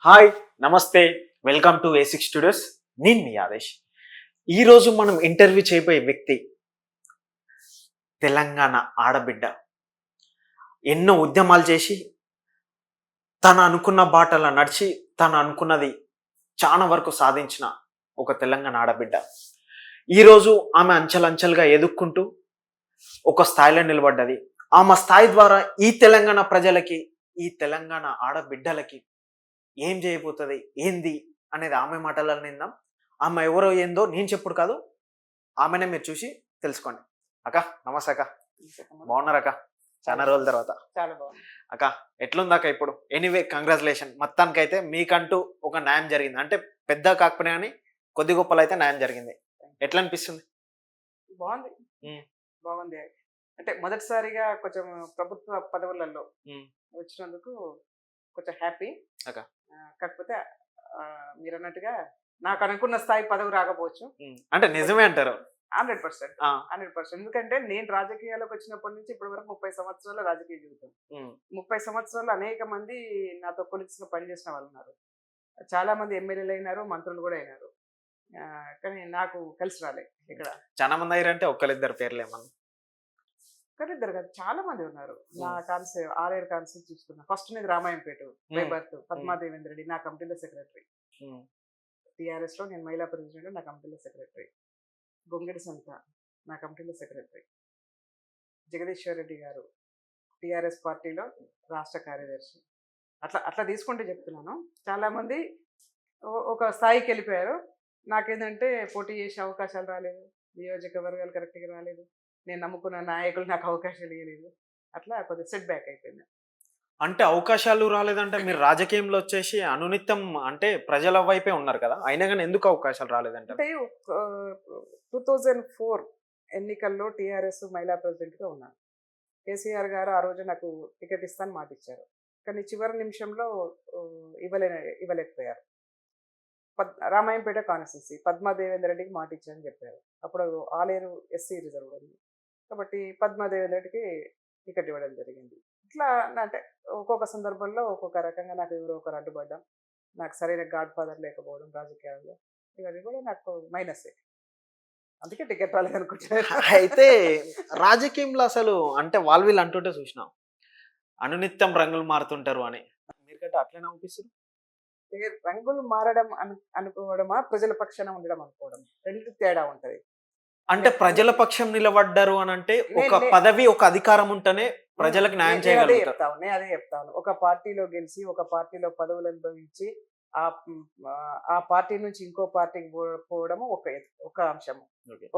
Hi, నమస్తే, welcome to A6 studios. నేను మీ ఆదేశ్. ఈరోజు మనం ఇంటర్వ్యూ చేయబోయే వ్యక్తి తెలంగాణ ఆడబిడ్డ. ఎన్నో ఉద్యమాలు చేసి తను అనుకున్న బాటలో నడిచి తను అనుకున్నది చాలా వరకు సాధించిన ఒక తెలంగాణ ఆడబిడ్డ. ఈరోజు ఆమె అంచెలంచెలుగా ఎదుక్కుంటూ ఒక స్థాయిలో నిలబడ్డది. ఆమె స్థాయి ద్వారా ఈ తెలంగాణ ప్రజలకి, ఈ తెలంగాణ ఆడబిడ్డలకి ఏం చేయబోతుంది ఏంది అనేది ఆమె మాటలలో నిందాం. ఆమె ఎవరో ఏందో నేను చెప్పుడు కాదు, ఆమెనే మీరు చూసి తెలుసుకోండి. అక్క నమస్తే అక్క, బాగున్నారు అక్క? చాలా రోజుల తర్వాత. చాలా బాగుంది అక్క ఎట్లుంది అక్క ఇప్పుడు? ఎనీవే కంగ్రాచులేషన్, మొత్తానికైతే మీకంటూ ఒక న్యాయం జరిగింది. అంటే పెద్ద కాకపోయినా కానీ కొద్ది గొప్పలు అయితే న్యాయం జరిగింది. ఎట్లా అనిపిస్తుంది? బాగుంది ఉమ్, బాగుంది అంటే మొదటిసారిగా కొంచెం ప్రభుత్వ పదవులలో ఉమ్, వచ్చినందుకు కొంచెం హ్యాపీ. అక్క. కాకపోతే మీరు అన్నట్టుగా నాకు అనుకున్న స్థాయి పదవి రాకపోవచ్చు. అంటే నిజమే అంటారు? 100%. ఆ, 100%. ఎందుకంటే నేను రాజకీయాల్లోకి వచ్చినప్పటి నుంచి ఇప్పటి వరకు 30 సంవత్సరాల రాజకీయ జీవితం. ఉమ్, 30 సంవత్సరాలు అనేక మంది నాతో కొలిక్స్ గా పనిచేసిన వాళ్ళు ఉన్నారు. చాలా మంది ఎమ్మెల్యేలు అయినారు, మంత్రులు కూడా అయినారు. కానీ నాకు కలిసి రాలే ఇక్కడ. చాలా మంది అయ్యారంటే ఒక్కరిద్దరు పేర్లు ఏమన్నా? కానీ ఇద్దరు కాదు, చాలా మంది ఉన్నారు. నా ఆలేరు కాన్సెప్ట్ చూసుకున్నా. ఫస్ట్ నేను రామాయంపేట బై బర్త్ పద్మాదేవేంద్ర రెడ్డి నా కమిటీలో సెక్రటరీ. టీఆర్ఎస్ లో నేను మహిళా ప్రెసిడెంట్, నా కమిటీలో సెక్రటరీ. గొంగడి సంత నా కమిటీలో సెక్రటరీ. జగదీశ్వర్ రెడ్డి గారు టీఆర్ఎస్ పార్టీలో రాష్ట్ర కార్యదర్శి. అట్లా అట్లా తీసుకుంటే చెప్తున్నాను. చాలా మంది ఒక స్థాయికి వెళ్ళిపోయారు. నాకేంటంటే పోటీ చేసే అవకాశాలు రాలేదు, నియోజకవర్గాలు కరెక్ట్గా రాలేదు, నేను నమ్ముకున్న నాయకులు నాకు అవకాశాలు ఇవ్వలేదు. అట్లా కొద్దిగా సెట్ బ్యాక్ అయిపోయింది. అంటే అవకాశాలు రాలేదంటే మీరు రాజకీయంలో వచ్చేసి అనునిత్యం అంటే ప్రజల వైపే ఉన్నారు కదా, అయినా కానీ ఎందుకు అవకాశాలు రాలేదంటే? అంటే 2004 ఎన్నికల్లో టీఆర్ఎస్ మహిళా ప్రెసిడెంట్గా ఉన్నాను. కేసీఆర్ గారు ఆ రోజు నాకు టికెట్ ఇస్తాను మాట ఇచ్చారు. కానీ చివరి నిమిషంలో ఇవ్వలేకపోయారు. రామాయంపేట కాన్స్టిట్యూన్సీ పద్మాదేవేంద్ర రెడ్డికి మాట ఇచ్చారని చెప్పారు. అప్పుడు ఆలేరు ఎస్సీ రిజర్వ్ ఉంది కాబట్టి పద్మాదేవేంద్ర రెడ్డికి టికెట్ ఇవ్వడం జరిగింది. ఇట్లా అంటే ఒక్కొక్క సందర్భంలో ఒక్కొక్క రకంగా నాకు ఎవరో ఒకరు అడ్డుపడ్డం, నాకు సరైన గాడ్ ఫాదర్ లేకపోవడం రాజకీయాల్లో, ఇవన్నీ కూడా నాకు మైనస్. అందుకే టికెట్ రాలేదనుకుంటున్నాను. అయితే రాజకీయంలో అసలు అంటే వాళ్ళు వీళ్ళు అంటుంటే చూసినాం అనునిత్యం రంగులు మారుతుంటారు అని, మీరుకంటే అట్లనే అనిపిస్తుంది? రంగులు మారడం అనుకోవడమా, ప్రజల పక్షాన ఉండడం అనుకోవడం, రెండు తేడా ఉంటది. అంటే ప్రజల పక్షం నిలబడ్డారు అని అంటే ఒక పదవి ఒక అధికారం ఉంటేనే ప్రజలకు న్యాయం చేయగలుగుతారు. నేను అదే చెప్తాను. ఒక పార్టీలో గెలిచి ఒక పార్టీలో పదవులు అనుభవించి ఆ పార్టీ నుంచి ఇంకో పార్టీకి పోవడము ఒక అంశము.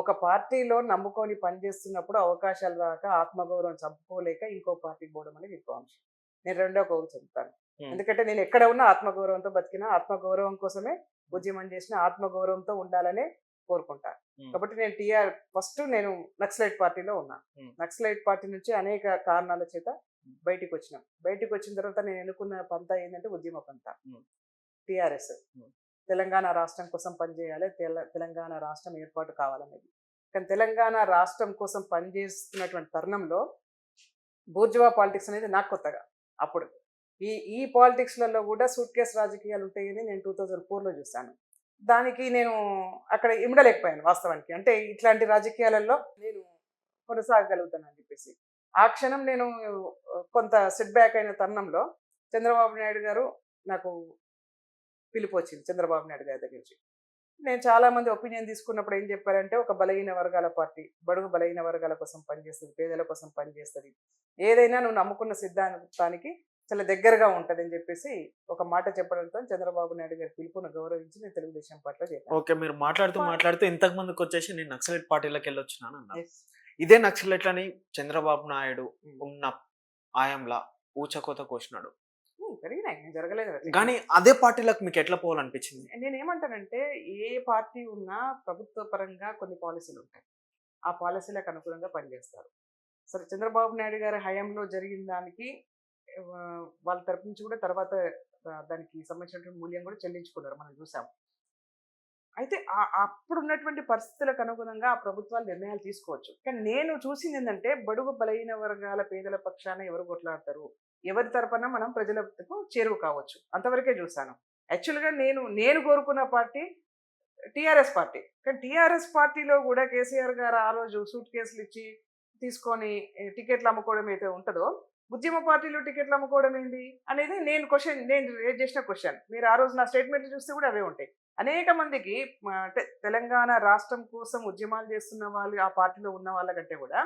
ఒక పార్టీలో నమ్ముకొని పనిచేస్తున్నప్పుడు అవకాశాలు రాక ఆత్మగౌరవం చంపుకోలేక ఇంకో పార్టీకి పోవడం అనేది ఇంకో అంశం. నేను రెండో ఒకటి చెప్తాను. ఎందుకంటే నేను ఎక్కడ ఉన్నా ఆత్మగౌరవంతో బతికినా, ఆత్మగౌరవం కోసమే ఉద్యమం చేసిన, ఆత్మగౌరవంతో ఉండాలనే కోరుకుంటా. కాబట్టి నేను ఫస్ట్ నేను నక్సలైట్ పార్టీలో ఉన్నా. నక్సలైట్ పార్టీ నుంచి అనేక కారణాల చేత బయటికి వచ్చినాం. బయటికి వచ్చిన తర్వాత నేను ఎన్నుకున్న పంత ఏంటంటే ఉద్యమ పంత. టిఆర్ఎస్ తెలంగాణ రాష్ట్రం కోసం పనిచేయాలి, తెలంగాణ రాష్ట్రం ఏర్పాటు కావాలనేది. కానీ తెలంగాణ రాష్ట్రం కోసం పనిచేస్తున్నటువంటి తరుణంలో బూర్జువా పాలిటిక్స్ అనేది నాకు కొత్తగా. అప్పుడు ఈ పాలిటిక్స్లలో కూడా సూట్ కేసు రాజకీయాలు ఉంటాయని నేను 2004లో చూశాను. దానికి నేను అక్కడ ఇమడలేకపోయాను వాస్తవానికి. అంటే ఇట్లాంటి రాజకీయాలలో నేను కొనసాగలుగుతానని చెప్పేసి ఆ క్షణం నేను కొంత సెట్ బ్యాక్ అయిన తరుణంలో చంద్రబాబు నాయుడు గారు నాకు పిలుపు వచ్చింది. చంద్రబాబు నాయుడు గారి దగ్గర నుంచి నేను చాలా మంది ఒపీనియన్ తీసుకున్నప్పుడు ఏం చెప్పారంటే, ఒక బలహీన వర్గాల పార్టీ, బడుగు బలహీన వర్గాల కోసం పనిచేస్తుంది, పేదల కోసం పనిచేస్తుంది, ఏదైనా నువ్వు నమ్ముకున్న సిద్ధాంతానికి చాలా దగ్గరగా ఉంటుంది అని చెప్పేసి ఒక మాట చెప్పడంతో చంద్రబాబు నాయుడు గారి పిలుపును గౌరవించి నేను తెలుగుదేశం పార్టీలో చేశాను. ఓకే, మీరు మాట్లాడుతూ ఇంతకు ముందుకు వచ్చేసి నేను నక్సలైట్ పార్టీలోకి వెళ్ళొచ్చినాను అన్నారు. ఇదే నక్సలైట్లని చంద్రబాబు నాయుడు ఉన్న ఆయంలా ఊచకోత కోసినాడు జరగలేదు. కానీ అదే పార్టీలకు మీకు ఎట్లా పోవాలనిపించింది? నేనేమంటానంటే, ఏ పార్టీ ఉన్నా ప్రభుత్వ పరంగా కొన్ని పాలసీలు ఉంటాయి, ఆ పాలసీలకు అనుగుణంగా పనిచేస్తారు. సరే, చంద్రబాబు నాయుడు గారి హయాంలో జరిగిన దానికి వాళ్ళ తరపు నుంచి కూడా తర్వాత దానికి సంబంధించినటువంటి మూల్యం కూడా చెల్లించుకున్నారు, మనం చూసాం. అయితే అప్పుడు ఉన్నటువంటి పరిస్థితులకు అనుగుణంగా ఆ ప్రభుత్వాలు నిర్ణయాలు తీసుకోవచ్చు. కానీ నేను చూసింది ఏంటంటే, బడుగు బలహీన వర్గాల పేదల పక్షాన ఎవరు కొట్లాడతారు, ఎవరి తరపున మనం ప్రజలకు చేరువ కావచ్చు, అంతవరకే చూశాను. యాక్చువల్గా నేను కోరుకున్న పార్టీ టీఆర్ఎస్ పార్టీ. కానీ టీఆర్ఎస్ పార్టీలో కూడా కేసీఆర్ గారు ఆ రోజు సూట్ కేసులు ఇచ్చి తీసుకొని టికెట్లు అమ్ముకోవడం అయితే ఉంటుందో, ఉద్యమ పార్టీలో టికెట్లు అమ్ముకోవడం ఏంది అనేది నేను రేజ్ చేసిన క్వశ్చన్. మీరు ఆ రోజు నా స్టేట్మెంట్లు చూస్తే కూడా అవే ఉంటాయి. అనేక మందికి అంటే తెలంగాణ రాష్ట్రం కోసం ఉద్యమాలు చేస్తున్న వాళ్ళు ఆ పార్టీలో ఉన్న వాళ్ళకంటే కూడా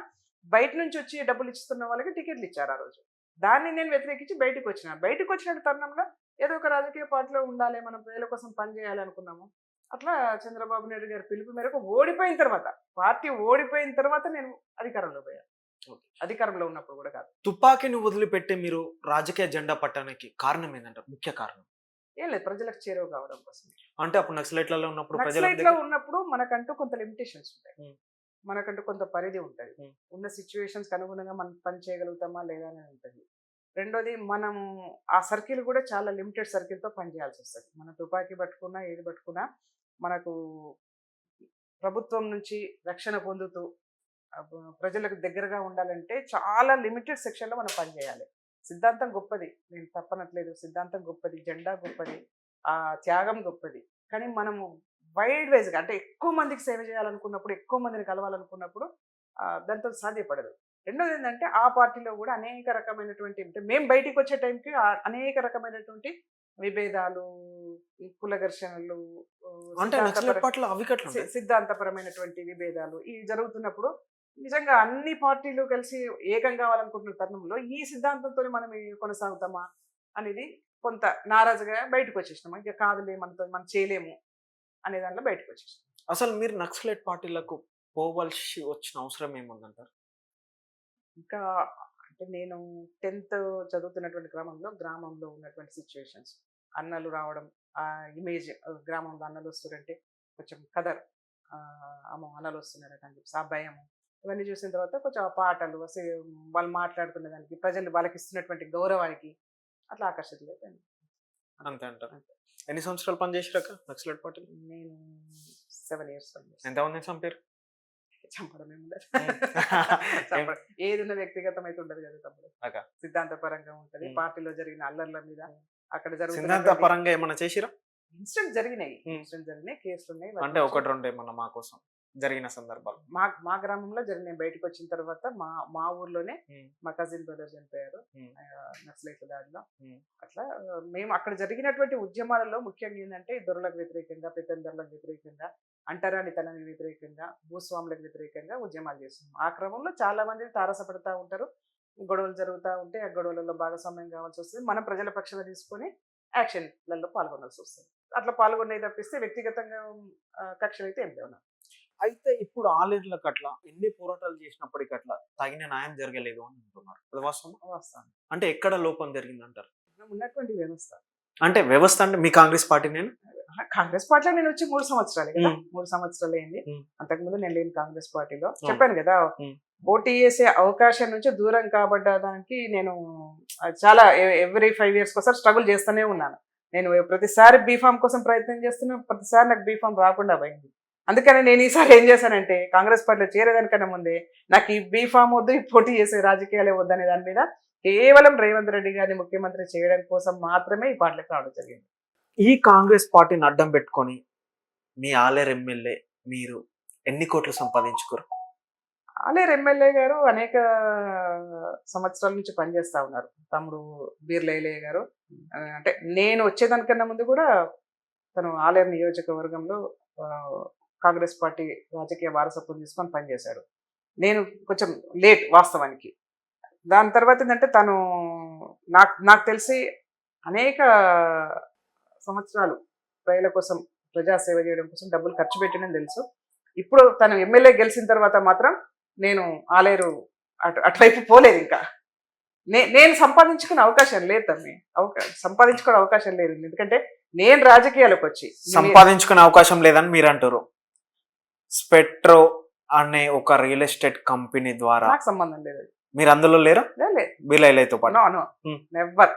బయట నుంచి వచ్చి డబ్బులు ఇస్తున్న వాళ్ళకి టికెట్లు ఇచ్చారు ఆ రోజు. దాన్ని నేను వ్యతిరేకించి బయటకు వచ్చిన తరుణంలో ఏదో ఒక రాజకీయ పార్టీలో ఉండాలి, మనం ప్రజల కోసం పనిచేయాలి అనుకున్నాము. అట్లా చంద్రబాబు నాయుడు గారి పిలుపు మేరకు పార్టీ ఓడిపోయిన తర్వాత నేను అధికారంలో పోయాను. అధికారంలో ఉన్నప్పుడు కూడా కాదు. తుపాకీని వదిలిపెట్టి మీరు రాజకీయ జెండా పట్టడానికి కారణం ఏంటంటారు? ముఖ్య కారణం ఏం లేదు, ప్రజలకు చేరువ కావడం కోసం. అంటే అప్పుడు నక్సలైట్లలో ఉన్నప్పుడు నక్సలైట్లో ఉన్నప్పుడు మనకంటూ కొంత లిమిటేషన్స్ ఉంటాయి, మనకంటూ కొంత పరిధి ఉంటుంది. ఉన్న సిచ్యువేషన్స్ అనుగుణంగా మనం పని చేయగలుగుతామా లేదా అని ఉంటుంది. రెండోది, మనం ఆ సర్కిల్ కూడా చాలా లిమిటెడ్ సర్కిల్తో పనిచేయాల్సి వస్తుంది. మనం తుపాకీ పట్టుకున్నా ఏది పట్టుకున్నా మనకు ప్రభుత్వం నుంచి రక్షణ పొందుతూ ప్రజలకు దగ్గరగా ఉండాలంటే చాలా లిమిటెడ్ సెక్షన్లో మనం పనిచేయాలి. సిద్ధాంతం గొప్పది, నేను తప్పనట్లేదు, సిద్ధాంతం గొప్పది, జెండా గొప్పది, ఆ త్యాగం గొప్పది. కానీ మనము వైడ్ వైజ్గా అంటే ఎక్కువ మందికి సేవ చేయాలనుకున్నప్పుడు, ఎక్కువ మందిని కలవాలనుకున్నప్పుడు దాంతో సాధ్యపడదు. రెండోది ఏంటంటే ఆ పార్టీలో కూడా అనేక రకమైనటువంటి, అంటే మేము బయటికి వచ్చే టైంకి అనేక రకమైనటువంటి విభేదాలు, కుల ఘర్షణలు, సిద్ధాంతపరమైనటువంటి విభేదాలు ఇవి జరుగుతున్నప్పుడు నిజంగా అన్ని పార్టీలు కలిసి ఏకం కావాలనుకుంటున్న తరుణంలో ఈ సిద్ధాంతంతో మనం కొనసాగుతామా అనేది కొంత నారాజుగా బయటకు వచ్చేసినాము. ఇంకా కాదులే, మనం చేయలేము అనే దాంట్లో బయటకు వచ్చేసినాం. అసలు మీరు నక్సలైట్ పార్టీలకు పోవలసి వచ్చిన అవసరం ఏముందంటారు? ఇంకా అంటే నేను 10th చదువుతున్నటువంటి గ్రామంలో ఉన్నటువంటి సిచ్యువేషన్స్, అన్నలు రావడం, ఆ ఇమేజ్, గ్రామంలో అన్నలు వస్తున్నారంటే కొంచెం కదర్, అన్నలు వస్తున్నారట అని చెప్పి ఆ భయము, ఇవన్నీ చూసిన తర్వాత కొంచెం ఆ పాటలు వాళ్ళు మాట్లాడుకునే దానికి, ప్రజలు వాళ్ళకి ఇస్తున్నటువంటి గౌరవానికి అట్లా ఆకర్షితులైపోయింది. అంతే అంటారు. ఎన్ని సంవత్సరాలు పనిచేసాక నక్సలైట్ పార్టీ? నేను 7 years పనిచేసాను. ఎంతమంది చంపారు? చంపడం ఏముండదు, ఏది ఉన్న వ్యక్తిగతం అయితే ఉండదు కదా తమ్ముడు, సిద్ధాంతపరంగా ఉంటది. పార్టీలో జరిగిన అల్లర్ల మీద అక్కడ జరుగుతున్న పరంగా ఏమన్నా చేసిరా? ఇన్సిడెంట్ జరిగినాయి, కేసులు ఉన్నాయి. అంటే ఒకటి రెండు ఏమన్నా మా కోసం జరిగిన సందర్భాలు? మా గ్రామంలో జరిగినాయి. బయటకు వచ్చిన తర్వాత మా ఊర్లోనే మా కజిన్ బ్రదర్ చనిపోయారు నక్సలైట్ల దాడిలో. అట్లా మేము అక్కడ జరిగినటువంటి ఉద్యమాలలో ముఖ్యంగా ఏంటంటే దొరలకు వ్యతిరేకంగా, పెత్తందరులకు వ్యతిరేకంగా, అంటరానితనానికి వ్యతిరేకంగా, భూస్వాములకు వ్యతిరేకంగా ఉద్యమాలు చేస్తున్నాం. ఆ క్రమంలో చాలా మంది తారసపడతా ఉంటారు, గొడవలు జరుగుతూ ఉంటే ఆ గొడవలలో భాగస్వామ్యం కావాల్సి వస్తుంది. మనం ప్రజల పక్షాన తీసుకొని యాక్షన్లలో పాల్గొనాల్సి వస్తుంది. అట్లా పాల్గొనేది తప్పిస్తే వ్యక్తిగతంగా కక్షలు అయితే ఏం లేవు. అయితే ఇప్పుడు ఆలేరులకు అట్లా ఎన్ని పోరాటాలు చేసినప్పటికీ అట్లా తగిన న్యాయం జరగలేదు అని అంటున్నారు. అది వాస్తవం? అంటే ఎక్కడ లోపం జరిగింది అంటారు? ఉన్నటువంటి వ్యవస్థ, అంటే వ్యవస్థ అంటే మీ కాంగ్రెస్ పార్టీ? కాంగ్రెస్ పార్టీలో నేను వచ్చి 3 సంవత్సరాలు కదా, 3 సంవత్సరాలు అయింది. అంతకుముందు నేను లేని కాంగ్రెస్ పార్టీలో. చెప్పాను కదా, పోటీ చేసే అవకాశం నుంచి దూరం కాబడ్డానికి నేను చాలా ఎవ్రీ 5 years ఒకసారి స్ట్రగుల్ చేస్తూనే ఉన్నాను. నేను ప్రతిసారి బీఫామ్ కోసం ప్రయత్నం చేస్తున్నా, ప్రతిసారి నాకు బీఫామ్ రాకుండా పోయింది. అందుకని నేను ఈసారి ఏం చేశానంటే, కాంగ్రెస్ పార్టీలో చేరేదానికన్నా ముందే నాకు ఈ బీఫామ్ వద్దు, ఈ పోటీ చేసే రాజకీయాలే వద్దు అనే దాని మీద కేవలం రేవంత్ రెడ్డి గారిని ముఖ్యమంత్రి చేయడం కోసం మాత్రమే ఈ పార్టీలకు రావడం జరిగింది. ఈ కాంగ్రెస్ పార్టీని అడ్డం పెట్టుకొని మీ ఆలేరు ఎమ్మెల్యే మీరు ఎన్ని కోట్లు సంపాదించుకోరు? ఆలేరు ఎమ్మెల్యే గారు అనేక సంవత్సరాల నుంచి పనిచేస్తా ఉన్నారు. తమ్ముడు బీర్లయ్య గారు, అంటే నేను వచ్చేదానికన్నా ముందు కూడా తను ఆలేరు నియోజకవర్గంలో కాంగ్రెస్ పార్టీ రాజకీయ వారసత్వం తీసుకొని పనిచేశాడు. నేను కొంచెం లేట్ వాస్తవానికి. దాని తర్వాత ఏంటంటే తను నాకు తెలిసి అనేక సంవత్సరాలు ప్రజల కోసం, ప్రజాసేవ చేయడం కోసం డబ్బులు ఖర్చు పెట్టినని తెలుసు. ఇప్పుడు తను ఎమ్మెల్యే గెలిచిన తర్వాత మాత్రం నేను ఆలేరు అటువైపు పోలేదు. ఇంకా నేను సంపాదించుకునే అవకాశం లేదు తమ్మి, సంపాదించుకునే అవకాశం లేదు. ఎందుకంటే నేను రాజకీయాలకు వచ్చి సంపాదించుకునే అవకాశం లేదని మీరు అంటారు. స్పెట్రో అనే ఒక రియల్ ఎస్టేట్ కంపెనీ ద్వారా నాకు సంబంధం లేదు. మీరు అందులో లేరా? బీర్లయ్యతో పాటు? నెవర్.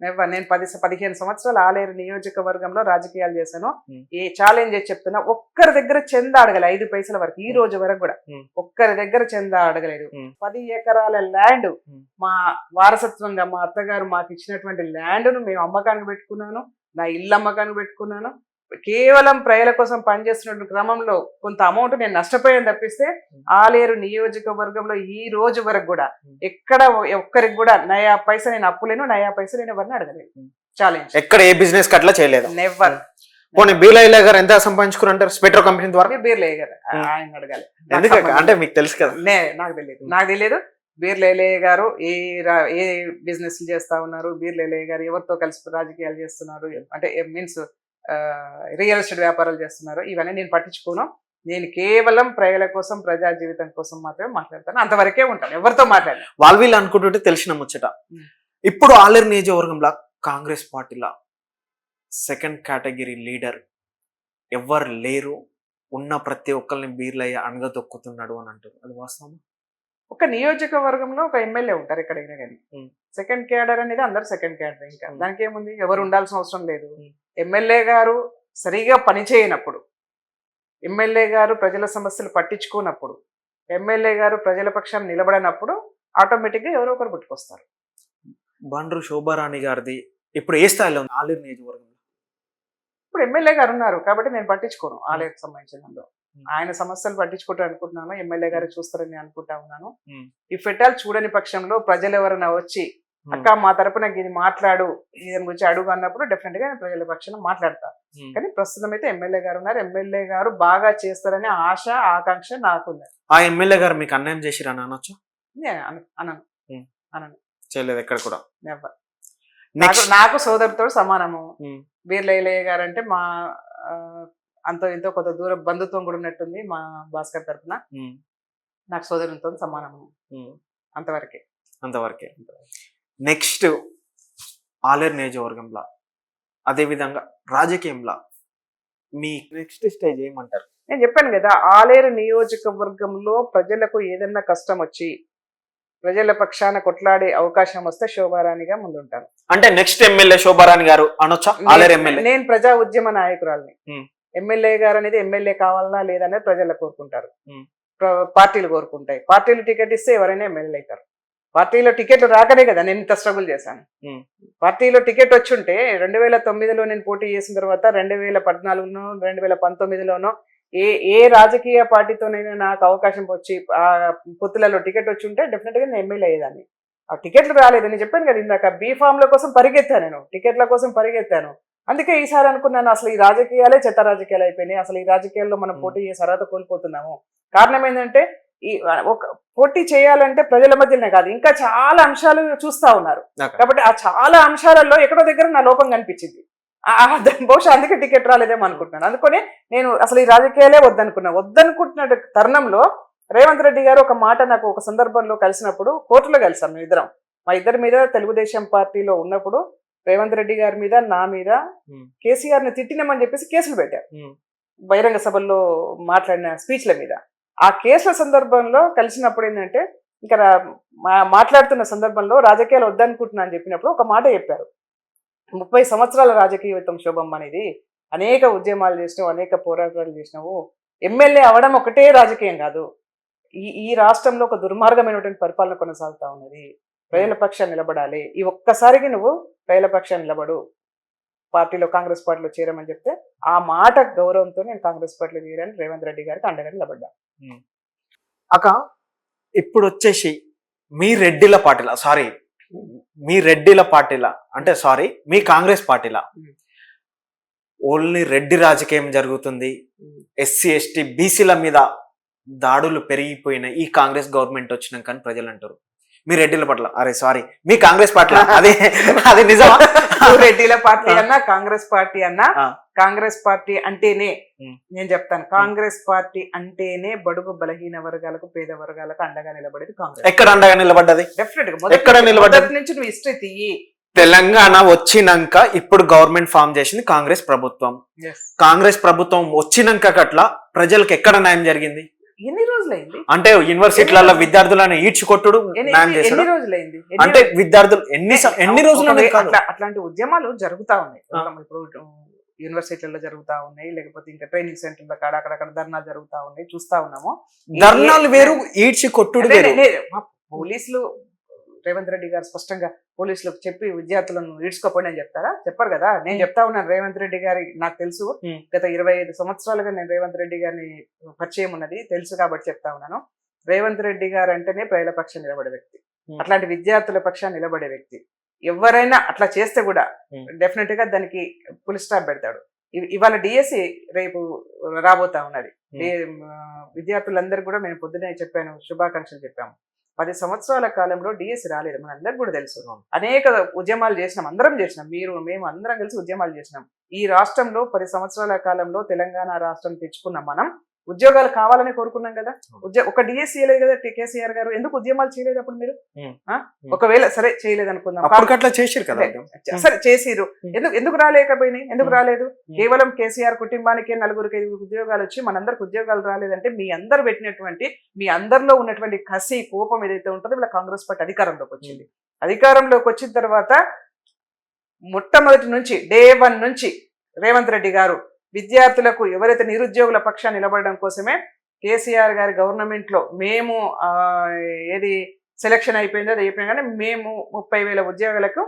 నేను 10-15 సంవత్సరాలు ఆలేరు నియోజకవర్గంలో రాజకీయాలు చేశాను. ఏ ఛాలెంజ్ చేసి చెప్తున్నా, ఒక్కరి దగ్గర చందా అడగలేదు 5 పైసల వరకు. ఈ రోజు వరకు కూడా ఒక్కరి దగ్గర చందా అడగలేదు. 10 ఎకరాల ల్యాండ్ మా వారసత్వంగా మా అత్తగారు మాకు ఇచ్చినటువంటి ల్యాండ్ ను మేము అమ్మకానికి పెట్టుకున్నాను. నా ఇల్లు అమ్మకానికి పెట్టుకున్నాను. కేవలం ప్రజల కోసం పనిచేస్తున్న క్రమంలో కొంత అమౌంట్ నేను నష్టపోయాను తప్పిస్తే ఆలేరు నియోజకవర్గంలో ఈ రోజు వరకు కూడా ఎక్కడ ఒక్కరికి కూడా నయా పైసా నేను అప్పులేను, నయా పైసా నేను ఎవరిని అడగలేదు. ఛాలెంజ్. ఎక్కడ ఏ బిజినెస్ అట్లా చేయలేదు. నెవర్. పోనీ బీలైలా గారు ఎంత సంపాదించుకున్నారు స్పెట్రో కంపెనీ ద్వారా? బీర్లయ్య గారు ఆయన అడగాలి. ఎందుకంటే అంటే మీకు తెలుసు కదా. నాకు తెలియదు. బీర్లయ్య గారు ఏ బిజినెస్ చేస్తా ఉన్నారు, బీర్లయ్య గారు ఎవరితో కలిసి రాజకీయాలు చేస్తున్నారు, అంటే మీన్స్ రియల్ ఎస్టేట్ వ్యాపారాలు చేస్తున్నారు, ఇవన్నీ నేను పట్టించుకోను. నేను కేవలం ప్రజల కోసం, ప్రజా జీవితం కోసం మాత్రమే మాట్లాడతాను. అంతవరకే ఉంటాను, ఎవరితో మాట్లాడాను. వాళ్ళు వీళ్ళు అనుకుంటుంటే తెలిసిన ముచ్చట. ఇప్పుడు ఆలేరు నియోజకవర్గంలో కాంగ్రెస్ పార్టీలో సెకండ్ కేటగిరీ లీడర్ ఎవరు లేరు, ఉన్న ప్రతి ఒక్కరిని బీర్లయ్య అణగదొక్కుతున్నాడు అని అంటారు. అది వాస్తవం? ఒక నియోజకవర్గంలో ఒక ఎమ్మెల్యే ఉంటారు ఎక్కడైనా కానీ. సెకండ్ క్యాడర్ అనేది అందరు సెకండ్ క్యాడర్. ఇంకా దానికి ఏముంది, ఎవరు ఉండాల్సిన అవసరం లేదు. ఎమ్మెల్యే గారు సరిగా పనిచేయనప్పుడు, ఎమ్మెల్యే గారు ప్రజల సమస్యలు పట్టించుకోనప్పుడు, ఎమ్మెల్యే గారు ప్రజల పక్షాన్ని నిలబడినప్పుడు ఆటోమేటిక్గా ఎవరో ఒకరు పుట్టుకొస్తారు. బండ్రు శోభారాణి గారిది ఇప్పుడు ఏ స్థాయిలో ఉంది ఆలేరు నియోజకవర్గంలో? ఇప్పుడు ఎమ్మెల్యే గారు ఉన్నారు కాబట్టి నేను పట్టించుకోను ఆలయకు సంబంధించిన. ఆయన సమస్యలు పట్టించుకుంటా అనుకుంటున్నాను, ఎమ్మెల్యే గారు చూస్తారని అనుకుంటా ఉన్నాను. ఇఫ్ ఎటాల్ చూడని పక్షంలో ప్రజలు ఎవరైనా వచ్చి అక్క మా తరపున ఇది మాట్లాడు, దీని గురించి అడుగు అన్నప్పుడు డెఫినెట్ గా నేను ప్రజల పక్షాన మాట్లాడతాను. కానీ ప్రస్తుతం అయితే ఎమ్మెల్యే గారు ఉన్నారు, ఎమ్మెల్యే గారు బాగా చేస్తారనే ఆశ, ఆకాంక్ష నాకుంది. ఆ ఎమ్మెల్యే గారు మీకు అన్యాయం చేసిరని అనొచ్చు? అనను. చేయలేదు ఎక్కడ కూడా. నాకు సోదరుతో సమానము. బీర్లయ్య గారు అంటే మా అంతో ఎంతో కొంత దూర బంధుత్వం కూడా ఉన్నట్టుంది మా భాస్కర్ తరఫున. నాకు సోదరునితో సమానము. అంతవరకే. నెక్స్ట్ ఆలేరు నియోజకవర్గంలో అదే విధంగా రాజకీయంలో మీ నెక్స్ట్ స్టేజ్ ఏమంటారు? నేను చెప్పాను కదా, ఆలేరు నియోజకవర్గంలో ప్రజలకు ఏదన్నా కష్టం వచ్చి ప్రజల పక్షాన కొట్లాడే అవకాశం వస్తే శోభారాణిగా ముందుంటాను. అంటే నెక్స్ట్ ఎమ్మెల్యే శోభారాణి గారు అనొచ్చా? ఆలేరు ఎమ్మెల్యే. నేను ప్రజా ఉద్యమ నాయకురాలని. ఎమ్మెల్యే గారు అనేది ఎమ్మెల్యే కావాలన్నా లేదనేది ప్రజలు కోరుకుంటారు, పార్టీలు కోరుకుంటాయి. పార్టీలు టికెట్ ఇస్తే ఎవరైనా ఎమ్మెల్యే అవుతారు. పార్టీలో టికెట్లు రాకనే కదా నేను ఇంత స్ట్రగుల్ చేశాను. పార్టీలో టికెట్ వచ్చుంటే 2009లో నేను పోటీ చేసిన తర్వాత 2014లోనో 2019లోనో ఏ రాజకీయ పార్టీతోనైనా నాకు అవకాశం వచ్చి ఆ పొత్తులలో టికెట్ వచ్చి ఉంటే డెఫినెట్ గా నేను ఎమ్మెల్యే అయ్యేదాన్ని. ఆ టికెట్లు రాలేదు. నేను చెప్పాను కదా ఇందాక, బీఫామ్ల కోసం పరిగెత్తాను, నేను టికెట్ల కోసం పరిగెత్తాను. అందుకే ఈసారి అనుకున్నాను అసలు ఈ రాజకీయాలే చెత్త రాజకీయాలు అయిపోయినాయి, అసలు ఈ రాజకీయాల్లో మనం పోటీ చేసే అర్హత కోల్పోతున్నాము. కారణం ఏంటంటే ఈ ఒక పోటీ చేయాలంటే ప్రజల మధ్యనే కాదు, ఇంకా చాలా అంశాలు చూస్తా ఉన్నారు. కాబట్టి ఆ చాలా అంశాలలో ఎక్కడో దగ్గర నా లోపం కనిపించింది. బహుశా అందుకే టికెట్ రాలేదేమో అనుకుంటున్నాను. అందుకని నేను అసలు ఈ రాజకీయాలే వద్దనుకుంటున్న తరుణంలో రేవంత్ రెడ్డి గారు ఒక మాట నాకు ఒక సందర్భంలో కలిసినప్పుడు, కోర్టులో కలిసాం మేము ఇద్దరం. మా ఇద్దరి మీద తెలుగుదేశం పార్టీలో ఉన్నప్పుడు రేవంత్ రెడ్డి గారి మీద, నా మీద కేసీఆర్ ని తిట్టినామని చెప్పేసి కేసులు పెట్టారు బహిరంగ సభల్లో మాట్లాడిన స్పీచ్ల మీద. ఆ కేసుల సందర్భంలో కలిసినప్పుడు ఏంటంటే, ఇంకా మాట్లాడుతున్న సందర్భంలో రాజకీయాలు వద్దనుకుంటున్నా అని చెప్పినప్పుడు ఒక మాట చెప్పారు, 30 సంవత్సరాల రాజకీయ జీవితం శోభమ్మ అనేది, అనేక ఉద్యమాలు చేసినావు, అనేక పోరాటాలు చేసినావు, ఎమ్మెల్యే అవడం ఒకటే రాజకీయం కాదు, ఈ రాష్ట్రంలో ఒక దుర్మార్గమైనటువంటి పరిపాలన కొనసాగుతా ఉన్నది, ప్రజల పక్షాన్ని నిలబడాలి, ఈ ఒక్కసారికి నువ్వు ప్రజల పక్షాన్ని నిలబడు, పార్టీలో కాంగ్రెస్ పార్టీలో చేరమని చెప్తే ఆ మాట గౌరవంతో నేను కాంగ్రెస్ పార్టీలో చేరాను, రేవంత్ రెడ్డి గారికి అండగా నిలబడ్డా. అక్క ఇప్పుడు వచ్చేసి మీ రెడ్డిల పార్టీలా అంటే మీ కాంగ్రెస్ పార్టీలా ఓన్లీ రెడ్డి రాజకీయం జరుగుతుంది, ఎస్సీ ఎస్టీ బీసీల మీద దాడులు పెరిగిపోయిన ఈ కాంగ్రెస్ గవర్నమెంట్ వచ్చినాక అని ప్రజలు అంటారు. మీ రెడ్డిల పట్ల మీ కాంగ్రెస్ పార్టీ అది నిజమా? రెడ్డిల పార్టీ అన్నా కాంగ్రెస్ పార్టీ అన్నా, కాంగ్రెస్ పార్టీ అంటేనే నేను చెప్తాను, కాంగ్రెస్ పార్టీ అంటేనే బడుగు బలహీన వర్గాలకు, పేద వర్గాలకు అండగా నిలబడేది కాంగ్రెస్. ఎక్కడ అండగా నిలబడ్డది? డెఫినెట్ గా ఎక్కడ నిలబడ్డది నుంచి నువ్వు హిస్టరీ తీయి. తెలంగాణ వచ్చినాక ఇప్పుడు గవర్నమెంట్ ఫామ్ చేసింది కాంగ్రెస్ ప్రభుత్వం. కాంగ్రెస్ ప్రభుత్వం వచ్చినాక అట్లా ప్రజలకు ఎక్కడ న్యాయం జరిగింది? ఎన్ని రోజులైంది? అంటే యూనివర్సిటీలలో విద్యార్థులను ఈడ్చుకొట్టుడు న్యాయం చేశారు. ఎన్ని రోజులైంది? అంటే విద్యార్థులు ఎన్ని రోజులు అట్లాంటి ఉద్యమాలు జరుగుతా ఉన్నాయి. ఇప్పుడు యూనివర్సిటీలలో జరుగుతా ఉన్నాయి, లేకపోతే ఇంకా ట్రైనింగ్ సెంటర్ల కాడ అక్కడక్కడ ధర్నాలు జరుగుతా ఉన్నాయి, చూస్తా ఉన్నాము. ధర్నాలు వేరు, ఈడ్చి కొట్టుడు వేరు. పోలీసులు రేవంత్ రెడ్డి గారు స్పష్టంగా పోలీసులకు చెప్పి విద్యార్థులను ఈడ్చుకోపోండి అని చెప్తారా? చెప్పరు కదా. నేను చెప్తా ఉన్నాను, రేవంత్ రెడ్డి గారి నాకు తెలుసు, గత 25 సంవత్సరాలుగా నేను రేవంత్ రెడ్డి గారిని పరిచయం ఉన్నది తెలుసు కాబట్టి చెప్తా ఉన్నాను. రేవంత్ రెడ్డి గారు అంటేనే ప్రజల పక్షం నిలబడే వ్యక్తి, అట్లాంటి విద్యార్థుల పక్షాన్ని నిలబడే వ్యక్తి. ఎవరైనా అట్లా చేస్తే కూడా డెఫినెట్ గా దానికి ఫుల్ స్టాప్ పెడతాడు. ఇవాళ డిఎస్సి రేపు రాబోతా ఉన్నది. విద్యార్థులందరూ కూడా మేము పొద్దునే చెప్పాను, శుభాకాంక్షలు చెప్పాము. 10 సంవత్సరాల కాలంలో డిఎస్సి రాలేదు, మన అందరికి కూడా తెలుసు. అనేక ఉద్యమాలు చేసినాం, అందరం చేసినాం, మేము అందరం కలిసి ఉద్యమాలు చేసినాం. ఈ రాష్ట్రంలో 10 సంవత్సరాల కాలంలో తెలంగాణ రాష్ట్రం తెచ్చుకున్నాం. మనం ఉద్యోగాలు కావాలని కోరుకున్నాం కదా. ఒక డిఎస్సి ఇవ్వలేదు కదా కేసీఆర్ గారు, ఎందుకు ఉద్యమాలు చేయలేదు అప్పుడు మీరు? ఒకవేళ సరే చేయలేదు అనుకుందాం, అట్లా చేసిరు కదా, సరే చేసిరు, ఎందుకు రాలేకపోయినాయి? ఎందుకు రాలేదు? కేవలం కేసీఆర్ కుటుంబానికి 4-5 ఉద్యోగాలు వచ్చి మనందరికి ఉద్యోగాలు రాలేదంటే మీ అందరు పెట్టినటువంటి, మీ అందరిలో ఉన్నటువంటి కసి కోపం ఏదైతే ఉంటుందో వీళ్ళ కాంగ్రెస్ పార్టీ అధికారంలోకి వచ్చింది. అధికారంలోకి వచ్చిన తర్వాత మొట్టమొదటి నుంచి డే 1 నుంచి రేవంత్ రెడ్డి గారు విద్యార్థులకు ఎవరైతే నిరుద్యోగుల పక్షాన్ని నిలబడడం కోసమే కేసీఆర్ గారి గవర్నమెంట్ లో మేము ఏది సెలక్షన్ అయిపోయిందో అది అయిపోయింది, కానీ మేము 30,000 ఉద్యోగులకు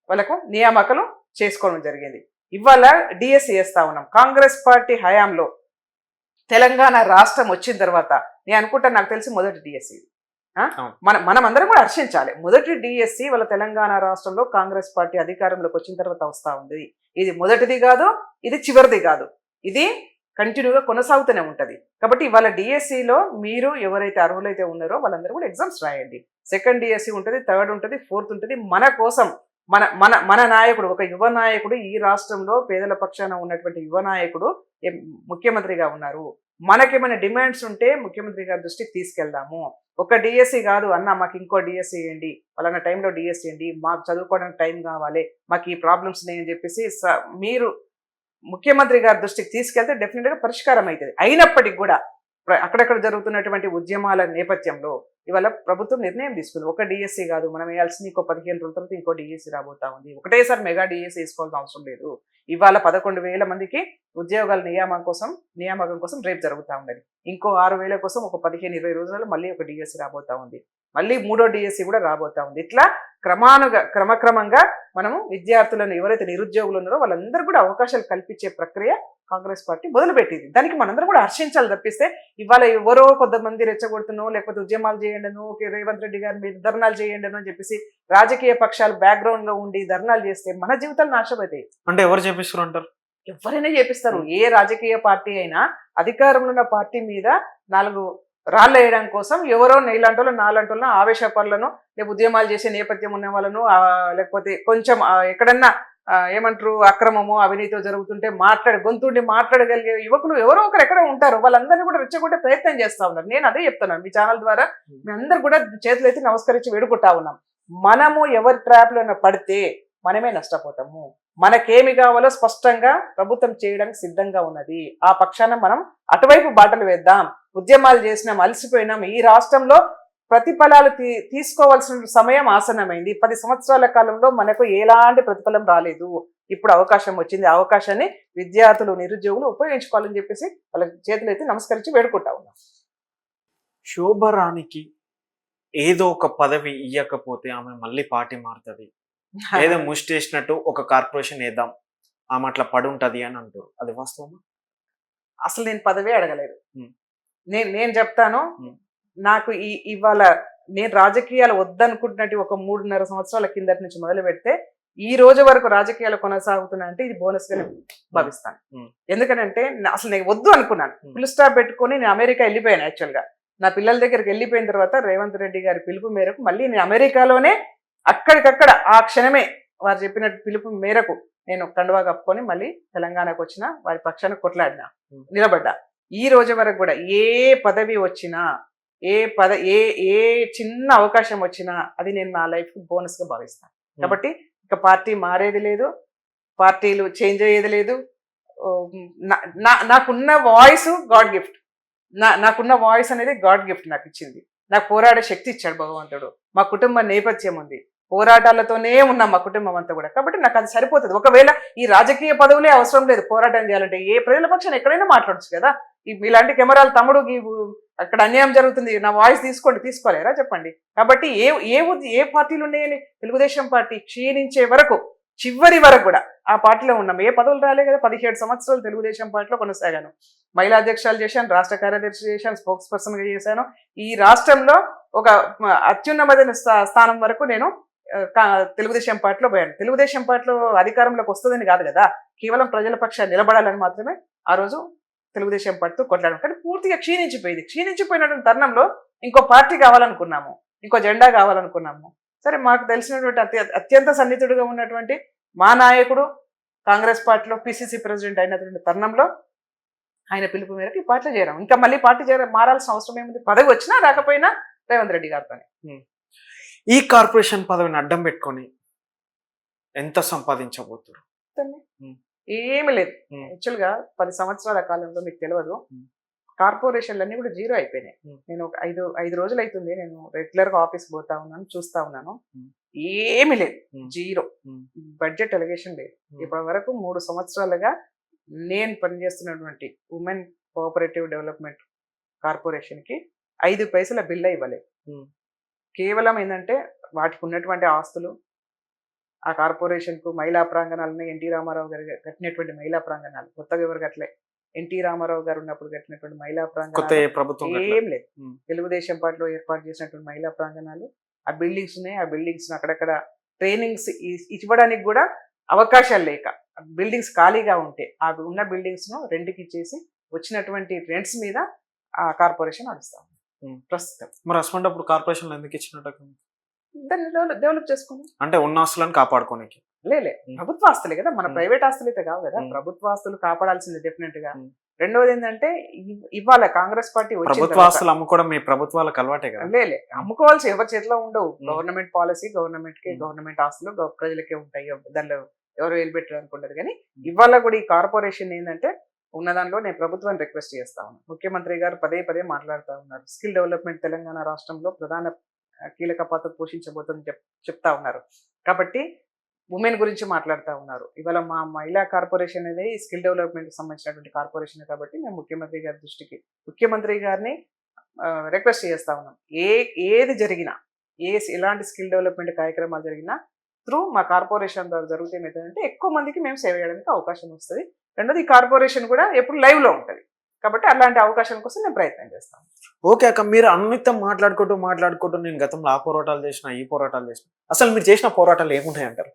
వాళ్ళకు నియామకాలు చేసుకోవడం జరిగింది. ఇవాళ డిఎస్సి చేస్తా ఉన్నాం. కాంగ్రెస్ పార్టీ హయాంలో తెలంగాణ రాష్ట్రం వచ్చిన తర్వాత నేను అనుకుంటా, నాకు తెలిసి మొదటి డిఎస్సి మనం అందరం కూడా హర్షించాలి. మొదటి డిఎస్సి వాళ్ళ తెలంగాణ రాష్ట్రంలో కాంగ్రెస్ పార్టీ అధికారంలోకి వచ్చిన తర్వాత వస్తా ఉంది. ఇది మొదటిది కాదు, ఇది చివరిది కాదు, ఇది కంటిన్యూగా కొనసాగుతూనే ఉంటది. కాబట్టి ఇవాళ డిఎస్సిలో మీరు ఎవరైతే అర్హులైతే ఉన్నారో వాళ్ళందరూ కూడా ఎగ్జామ్స్ రాయండి. సెకండ్ డిఎస్సి ఉంటుంది, థర్డ్ ఉంటుంది, ఫోర్త్ ఉంటుంది. మన కోసం మన మన మన నాయకుడు, ఒక యువ నాయకుడు, ఈ రాష్ట్రంలో పేదల పక్షాన ఉన్నటువంటి యువ నాయకుడు ముఖ్యమంత్రిగా ఉన్నారు. మనకేమైనా డిమాండ్స్ ఉంటే ముఖ్యమంత్రి గారి దృష్టికి తీసుకెళ్దాము. ఒక డిఎస్సి కాదు అన్న, మాకు ఇంకో డిఎస్సి ఇవ్వండి, వాళ్ళన్న టైంలో డిఎస్సి ఇవ్వండి, మాకు చదువుకోవడానికి టైం కావాలి, మాకు ఈ ప్రాబ్లమ్స్ ఉన్నాయని చెప్పేసి మీరు ముఖ్యమంత్రి గారి దృష్టికి తీసుకెళ్తే డెఫినెట్గా పరిష్కారం అవుతుంది. అయినప్పటికీ కూడా అక్కడక్కడ జరుగుతున్నటువంటి ఉద్యమాల నేపథ్యంలో ఇవాళ ప్రభుత్వం నిర్ణయం తీసుకుంది. ఒక డిఎస్సి కాదు, మనం వేయాల్సింది ఇంకో 15 రోజుల తర్వాత ఇంకో డిఎస్సి రాబోతా ఉంది. ఒకటేసారి మెగా డిఎస్సి వేసుకోవాల్సిన అవసరం లేదు. ఇవాళ 11,000 మందికి ఉద్యోగాల నియామకం కోసం రేపు జరుగుతూ ఉన్నది. ఇంకో 6,000 కోసం ఒక 15-20 రోజులలో మళ్ళీ ఒక డిఎస్సి రాబోతా ఉంది. మళ్ళీ 3వ డిఎస్సి కూడా రాబోతా ఉంది. ఇట్లా క్రమక్రమంగా మనము విద్యార్థులను ఎవరైతే నిరుద్యోగులు ఉన్నారో వాళ్ళందరూ కూడా అవకాశాలు కల్పించే ప్రక్రియ కాంగ్రెస్ పార్టీ మొదలుపెట్టింది. దానికి మనందరం కూడా హర్షించాలి తప్పిస్తే ఇవాళ ఎవరో కొంతమంది రెచ్చగొడుతున్నో లేకపోతే ఉద్యమాలు చేయండినో, రేవంత్ రెడ్డి గారి మీద ధర్నాలు చేయండినో అని చెప్పేసి రాజకీయ పక్షాలు బ్యాక్గ్రౌండ్ లో ఉండి ధర్నాలు చేస్తే మన జీవితాలు నాశనమవుతాయి. అంటే ఎవరు చేపిస్తారు అంటారు? ఎవరైనా చేపిస్తారు. ఏ రాజకీయ పార్టీ అయినా అధికారంలో ఉన్న పార్టీ మీద 4 రాళ్ళు వేయడం కోసం ఎవరో నీలాంటోళ్ళు నాలాంటోళ్ళను ఆవేశపరులను, లేకపోతే ఉద్యమాలు చేసే నేపథ్యం ఉన్న వాళ్ళను, లేకపోతే కొంచెం ఎక్కడన్నా ఏమంటారు అక్రమమో అవినీతో జరుగుతుంటే గొంతుండి మాట్లాడగలిగే యువకులు ఎవరో ఒకరు ఎక్కడ ఉంటారు. వాళ్ళందరినీ కూడా రెచ్చగొట్టే ప్రయత్నం చేస్తా ఉన్నారు. నేను అదే చెప్తున్నాను, మీ ఛానల్ ద్వారా మీ అందరు కూడా చేతులైతే నమస్కరించి వేడుకుంటా ఉన్నాం. మనము ఎవరి ట్రాప్ లో పడితే మనమే నష్టపోతాము. మనకేమి కావాలో స్పష్టంగా ప్రభుత్వం చేయడానికి సిద్ధంగా ఉన్నది. ఆ పక్షాన మనం అటువైపు బాటలు వేద్దాం. ఉద్యమాలు చేసినాం, అలసిపోయినాం. ఈ రాష్ట్రంలో ప్రతిఫలాలు తీసుకోవాల్సిన సమయం ఆసన్నమైంది. 10 సంవత్సరాల కాలంలో మనకు ఎలాంటి ప్రతిఫలం రాలేదు. ఇప్పుడు అవకాశం వచ్చింది. అవకాశాన్ని విద్యార్థులు, నిరుద్యోగులు ఉపయోగించుకోవాలని చెప్పేసి వాళ్ళ చేతులు అయితే నమస్కరించి వేడుకుంటా ఉన్నాం. శోభరానికి ఏదో ఒక పదవి ఇవ్వకపోతే ఆమె మళ్ళీ పార్టీ మారుతుంది, ఏదో ముష్టేసినట్టు ఒక కార్పొరేషన్ వేద్దాం, ఆమె అట్లా పడి ఉంటది అని అంటారు. అది వాస్తవమా? అసలు నేను పదవే అడగలేదు. నేను చెప్తాను, నాకు ఇవాళ నేను రాజకీయాలు వద్దనుకుంటున్నట్టు ఒక 3.5 సంవత్సరాల కిందటి నుంచి మొదలు పెడితే ఈ రోజు వరకు రాజకీయాలు కొనసాగుతున్నా అంటే ఇది బోనస్ గా భావిస్తాను. ఎందుకనంటే అసలు నేను వద్దు అనుకున్నాను. ఫుల్ స్టాప్ పెట్టుకొని నేను అమెరికా వెళ్ళిపోయాను. యాక్చువల్ గా నా పిల్లల దగ్గరికి వెళ్ళిపోయిన తర్వాత రేవంత్ రెడ్డి గారి పిలుపు మేరకు మళ్ళీ నేను అమెరికాలోనే అక్కడికక్కడ ఆ క్షణమే వారు చెప్పినట్టు పిలుపు మేరకు నేను కండువా కప్పుకొని మళ్ళీ తెలంగాణకు వచ్చిన, వారి పక్షాన కొట్లాడినా, నిలబడ్డా. ఈ రోజు వరకు కూడా ఏ పదవి వచ్చినా, ఏ చిన్న అవకాశం వచ్చినా అది నేను నా లైఫ్ బోనస్ గా భావిస్తాను. కాబట్టి ఇక పార్టీ మారేది లేదు, పార్టీలు చేంజ్ అయ్యేది లేదు. నాకున్న వాయిస్ గాడ్ గిఫ్ట్. నాకున్న వాయిస్ అనేది గాడ్ గిఫ్ట్ నాకు ఇచ్చింది. నాకు పోరాడే శక్తి ఇచ్చాడు భగవంతుడు. మా కుటుంబ నేపథ్యం ఉంది. పోరాటాలతోనే ఉన్నాం మా కుటుంబం అంతా కూడా. కాబట్టి నాకు అది సరిపోతుంది. ఒకవేళ ఈ రాజకీయ పదవులే అవసరం లేదు పోరాటం చేయాలంటే, ఏ ప్రజల పక్షాన ఎక్కడైనా మాట్లాడచ్చు కదా. ఇలాంటి కెమెరాలు తమ్ముడు అక్కడ అన్యాయం జరుగుతుంది, నా వాయిస్ తీసుకోలేరా చెప్పండి. కాబట్టి ఏ పార్టీలు ఉన్నాయని, తెలుగుదేశం పార్టీ క్షీణించే వరకు చివరి వరకు కూడా ఆ పార్టీలో ఉన్నాం. ఏ పదవులు రాలే కదా. 17 సంవత్సరాలు తెలుగుదేశం పార్టీలో కొనసాగాను. మహిళా అధ్యక్షులు చేశాను, రాష్ట్ర కార్యదర్శి చేశాను, స్పోక్స్ పర్సన్గా చేశాను. ఈ రాష్ట్రంలో ఒక అత్యున్నతమైన స్థానం వరకు నేను తెలుగుదేశం పార్టీలో పోయాను. తెలుగుదేశం పార్టీలో అధికారంలోకి వస్తుందని కాదు కదా, కేవలం ప్రజల పక్షాన్ని నిలబడాలని మాత్రమే ఆ రోజు తెలుగుదేశం పార్టీతో కొట్లాడాను. కానీ పూర్తిగా క్షీణించిపోయినటువంటి తరుణంలో ఇంకో పార్టీ కావాలనుకున్నాము, ఇంకో జెండా కావాలనుకున్నాము. సరే, మాకు తెలిసినటువంటి అత్యంత సన్నిహితుడిగా ఉన్నటువంటి మా నాయకుడు కాంగ్రెస్ పార్టీలో పిసిసి ప్రెసిడెంట్ అయినటువంటి తరుణంలో ఆయన పిలుపు మేరకు ఈ పార్టీలో చేరాం. ఇంకా మళ్ళీ పార్టీ మారాల్సిన అవసరం ఏముంది? పదవి వచ్చినా రాకపోయినా రేవంత్ రెడ్డి గారితోనే. ఈ కార్పొరేషన్ పదవిని అడ్డం పెట్టుకొని ఎంత సంపాదించబోతున్నారు? ఏమి లేదు. యాక్చువల్గా 10 సంవత్సరాల కాలంలో మీకు తెలియదు, కార్పొరేషన్లన్నీ కూడా జీరో అయిపోయినాయి. నేను ఒక ఐదు రోజులు అవుతుంది, నేను రెగ్యులర్ గా ఆఫీస్ పోతా ఉన్నాను, చూస్తా ఉన్నాను. ఏమి లేదు, జీరో. బడ్జెట్ ఎలిగేషన్ లేదు. ఇప్పటి వరకు 3 సంవత్సరాలుగా నేను పనిచేస్తున్నటువంటి ఉమెన్ కోఆపరేటివ్ డెవలప్మెంట్ కార్పొరేషన్ కి 5 పైసల బిల్లు ఇవ్వలేదు. కేవలం ఏంటంటే వాటికి ఉన్నటువంటి ఆస్తులు, ఆ కార్పొరేషన్ కు మహిళా ప్రాంగణాలను ఎన్టీ రామారావు గారు కట్టినటువంటి మహిళా ప్రాంగణాలు, కొత్తగా ఎవరు కట్టలే. ఎన్టీ రామారావు గారు ఉన్నప్పుడు కట్టినటువంటి మహిళా ప్రాంగణాలు ఏం లేదు. తెలుగుదేశం పార్టీలో ఏర్పాటు చేసినటువంటి మహిళా ప్రాంగణాలు, ఆ బిల్డింగ్స్ ఉన్నాయి. ఆ బిల్డింగ్స్ అక్కడక్కడ ట్రైనింగ్స్ ఇవ్వడానికి కూడా అవకాశాలు లేక బిల్డింగ్స్ ఖాళీగా ఉంటే ఆ ఉన్న బిల్డింగ్స్ ను రెంట్కి ఇచ్చేసి వచ్చినటువంటి రెంట్స్ మీద ఆ కార్పొరేషన్ నడుస్తాం ప్రస్తుతం. మరి అసలు కార్పొరేషన్ ఎందుకు ఇచ్చినట్టు? దాన్ని డెవలప్ చేసుకున్నాం అంటే ఉన్న ఆస్తులను కాపాడుకోనికి. లేలే, ప్రభుత్వ ఆస్తులే కదా, మన ప్రైవేట్ ఆస్తులు అయితే కావు కదా. ప్రభుత్వ ఆస్తులు కాపాడాల్సింది డెఫినెట్ గా. రెండోది ఏంటంటే ఇవాళ కాంగ్రెస్ పార్టీ ప్రభుత్వ ఆస్తులు అమ్ముకోవడం మీ ప్రభుత్వాలకు అలవాటే కదా. లేలే, అమ్ముకోవాల్సి ఎవరి చేతిలో ఉండవు. గవర్నమెంట్ పాలసీ, గవర్నమెంట్ ఆస్తులు ప్రజలకే ఉంటాయి, దానిలో ఎవరు వేలుపెట్టడానికి ఉండదు. కానీ ఇవాళ కూడా ఈ కార్పొరేషన్ ఏంటంటే ఉన్న దానిలో నేను ప్రభుత్వాన్ని రిక్వెస్ట్ చేస్తా ఉన్నాను. ముఖ్యమంత్రి గారు పదే మాట్లాడుతూ ఉన్నారు, స్కిల్ డెవలప్మెంట్ తెలంగాణ రాష్ట్రంలో ప్రధాన కీలక పాత్ర పోషించబోతుందని చెప్తా ఉన్నారు. కాబట్టి ఉమెన్ గురించి మాట్లాడుతూ ఉన్నారు. ఇవాళ మా మహిళా కార్పొరేషన్ అనేది స్కిల్ డెవలప్మెంట్ సంబంధించినటువంటి కార్పొరేషన్ కాబట్టి మేము ముఖ్యమంత్రి గారి దృష్టికి, ముఖ్యమంత్రి గారిని రిక్వెస్ట్ చేస్తా ఉన్నాం. ఏది జరిగినా, ఎలాంటి స్కిల్ డెవలప్మెంట్ కార్యక్రమాలు జరిగినా త్రూ మా కార్పొరేషన్ ద్వారా జరిగితే ఏమవుతుందంటే ఎక్కువ మందికి మేము సేవ చేయడానికి అవకాశం వస్తుంది. రెండోది ఈ కార్పొరేషన్ కూడా ఎప్పుడు లైవ్ లో ఉంటుంది కాబట్టి అలాంటి అవకాశం కోసం నేను ప్రయత్నం చేస్తాను. ఓకే అక్క, మీరు అన్నితం మాట్లాడుకుంటూ నేను గతంలో ఆ పోరాటాలు చేసిన, ఈ పోరాటాలు చేసిన, అసలు మీరు చేసిన పోరాటాలు ఏముంటాయి అంటారు?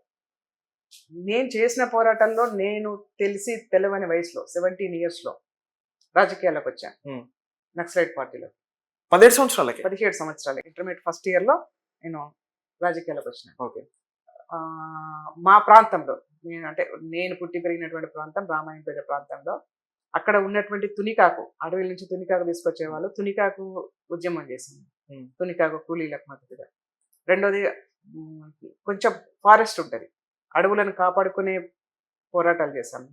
నేను చేసిన పోరాటంలో నేను తెలియని వయసులో 17 years లో రాజకీయాల్లోకి వచ్చాను. నక్సలైట్ పార్టీలో 17 సంవత్సరాలకి 17 సంవత్సరాలు ఇంటర్మీడియట్ ఫస్ట్ ఇయర్ లో నేను రాజకీయాల్లోకి వచ్చిన. ఓకే. మా ప్రాంతంలో నేను పుట్టి పెరిగినటువంటి ప్రాంతం రామాయంపేట ప్రాంతంలో అక్కడ ఉన్నటువంటి తునికాకు, అడవుల నుంచి తునికాకు తీసుకొచ్చేవాళ్ళు. తునికాకు ఉద్యమం చేసింది, తునికాకు కూలీలకు మద్దతుగా. రెండోది కొంచెం ఫారెస్ట్ ఉంటుంది, అడవులను కాపాడుకునే పోరాటాలు చేశాను.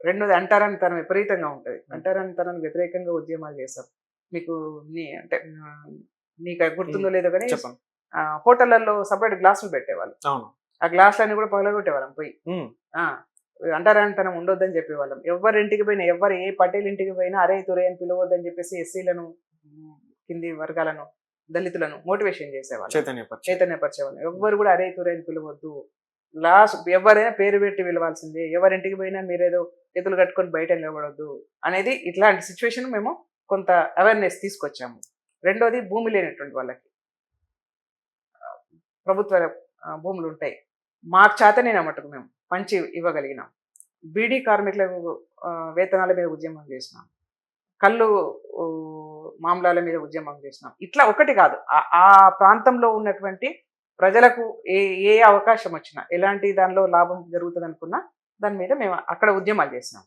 రెండోది అంటరానితనం విపరీతంగా ఉంటుంది, అంటరానితనానికి వ్యతిరేకంగా ఉద్యమాలు చేశాం. మీకు నీకు గుర్తుందో లేదో కానీ హోటళ్లలో సపరేట్ గ్లాసులు పెట్టేవాళ్ళు. ఆ గ్లాసులన్నీ కూడా పగలగొట్టేవాళ్ళం పోయి. అంటరానితనం ఉండొద్దని చెప్పేవాళ్ళం. ఎవరి ఇంటికి పోయినా, ఏ పటేల్ ఇంటికి పోయినా అరే తురే అని పిలవద్దని చెప్పేసి ఎస్సీలను, కింది వర్గాలను, దళితులను మోటివేషన్ చేసేవాళ్ళు, చైతన్యపరిచేవాళ్ళు. ఎవ్వరు కూడా అరే తురే అని పిలవద్దు, లాస్ట్ ఎవరైనా పేరు పెట్టి పిలవాల్సిందే, ఎవరింటికి పోయినా మీరేదో చేతులు కట్టుకొని బయట నిలబడద్దు అనేది ఇట్లాంటి సిచ్యువేషన్ మేము కొంత అవేర్నెస్ తీసుకొచ్చాము. రెండోది భూమి లేనటువంటి వాళ్ళకి ప్రభుత్వ భూములు ఉంటాయి, మాకు చేతనైన మటుకు మేము పంచి ఇవ్వగలిగినాం. బీడీ కార్మికులకు వేతనాల మీద ఉద్యమం చేసినాం, కళ్ళు మామలాల మీద ఉద్యమం చేసినాం. ఇట్లా ఒకటి కాదు, ఆ ప్రాంతంలో ఉన్నటువంటి ప్రజలకు ఏ అవకాశం వచ్చినా, ఎలాంటి దానిలో లాభం జరుగుతుంది అనుకున్నా దాని మీద మేము అక్కడ ఉద్యమాలు చేసినాం.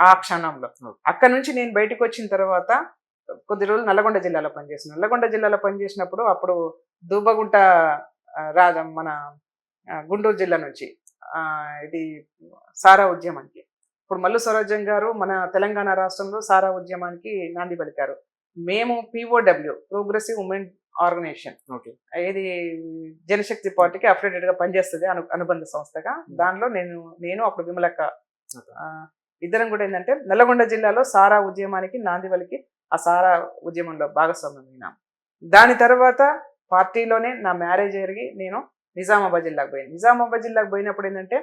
ఆ క్షణంలో అక్కడ నుంచి నేను బయటకు వచ్చిన తర్వాత కొద్ది రోజులు నల్లగొండ జిల్లాలో పనిచేసినాను. నల్లగొండ జిల్లాలో పనిచేసినప్పుడు అప్పుడు దూబగుంట మన గుంటూరు జిల్లా నుంచి ఇది సారా ఉద్యమానికి, ఇప్పుడు మల్లు స్వరాజ్యం గారు మన తెలంగాణ రాష్ట్రంలో సారా ఉద్యమానికి నాంది పలికారు. మేము POW progressive women organisation, okay. ఏది జనశక్తి పార్టీకి అఫిలియేటెడ్ గా పనిచేస్తుంది అనుబంధ సంస్థగా. దానిలో నేను అప్పుడు విమలక్క ఆ, ఇద్దరం కూడా ఏంటంటే నల్లగొండ జిల్లాలో సారా ఉద్యమానికి నాంది పలికి ఆ సారా ఉద్యమంలో భాగస్వామ్యమైన. దాని తర్వాత పార్టీలోనే నా మ్యారేజ్ జరిగి నేను నిజామాబాద్ జిల్లాకు పోయాను. నిజామాబాద్ జిల్లాకు పోయినప్పుడు ఏంటంటే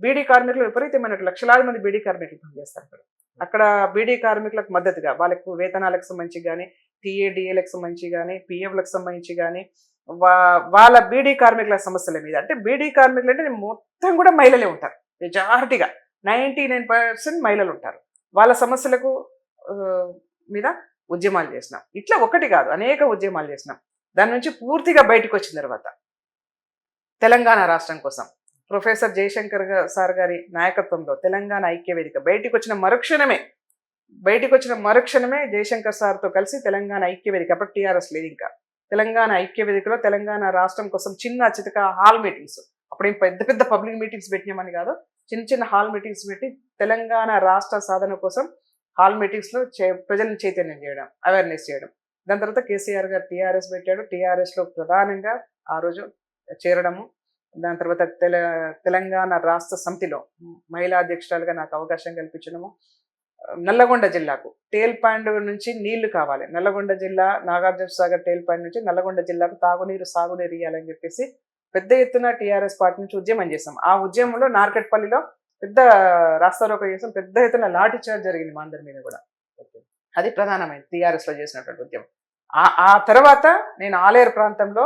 బీడీ కార్మికులు విపరీతమైన లక్షలాది మంది బీడీ కార్మికులు పనిచేస్తారు అక్కడ. అక్కడ బీడీ కార్మికులకు మద్దతుగా వాళ్ళకు వేతనాలకు సంబంధించి కానీ, టీఏడిఏలకు సంబంధించి కానీ, పిఎఫ్లకు సంబంధించి కానీ, వాళ్ళ బీడీ కార్మికుల సమస్యల మీద, అంటే బీడీ కార్మికులు అంటే మొత్తం కూడా మహిళలే ఉంటారు, మెజారిటీగా 99% మహిళలు ఉంటారు. వాళ్ళ సమస్యలకు మీద ఉద్యమాలు చేసినాం. ఇట్లా ఒకటి కాదు, అనేక ఉద్యమాలు చేసినాం. దాని నుంచి పూర్తిగా బయటకు వచ్చిన తర్వాత తెలంగాణ రాష్ట్రం కోసం ప్రొఫెసర్ జయశంకర్ సార్ గారి నాయకత్వంలో తెలంగాణ ఐక్య వేదిక బయటకు వచ్చిన మరుక్షణమే జయశంకర్ సార్తో కలిసి తెలంగాణ ఐక్య వేదిక, అప్పుడు టీఆర్ఎస్ లేదు ఇంకా, తెలంగాణ ఐక్య వేదికలో తెలంగాణ రాష్ట్రం కోసం చిన్న చితక హాల్ మీటింగ్స్, అప్పుడేం పెద్ద పెద్ద పబ్లిక్ మీటింగ్స్ పెట్టినామని కాదు, చిన్న చిన్న హాల్ మీటింగ్స్ పెట్టి తెలంగాణ రాష్ట్ర సాధన కోసం హాల్ మీటింగ్స్లో ప్రజలను చైతన్యం చేయడం, అవేర్నెస్ చేయడం. దాని తర్వాత కేసీఆర్ గారు టీఆర్ఎస్ పెట్టాడు. టీఆర్ఎస్లో ప్రధానంగా ఆ రోజు చేరడము. దాని తర్వాత తెలంగాణ రాష్ట్ర సమితిలో మహిళా అధ్యక్షురాలుగా నాకు అవకాశం కల్పించడము. నల్లగొండ జిల్లాకు టేల్ పాయింట్ నుంచి నీళ్లు కావాలి, నల్లగొండ జిల్లా నాగార్జున సాగర్ టేల్ పాయింట్ నుంచి నల్లగొండ జిల్లాకు తాగునీరు సాగునీరు ఇవ్వాలని చెప్పేసి పెద్ద ఎత్తున టీఆర్ఎస్ పార్టీ నుంచి ఉద్యమం చేసాం. ఆ ఉద్యమంలో నార్కెట్పల్లిలో పెద్ద రాస్తారోకో చేసాం, పెద్ద ఎత్తున లాఠీ చార్జ్ జరిగింది మా అందరి మీద కూడా. అది ప్రధానమైంది టీఆర్ఎస్ లో చేసినటువంటి ఉద్యమం. ఆ తర్వాత నేను ఆలేరు ప్రాంతంలో,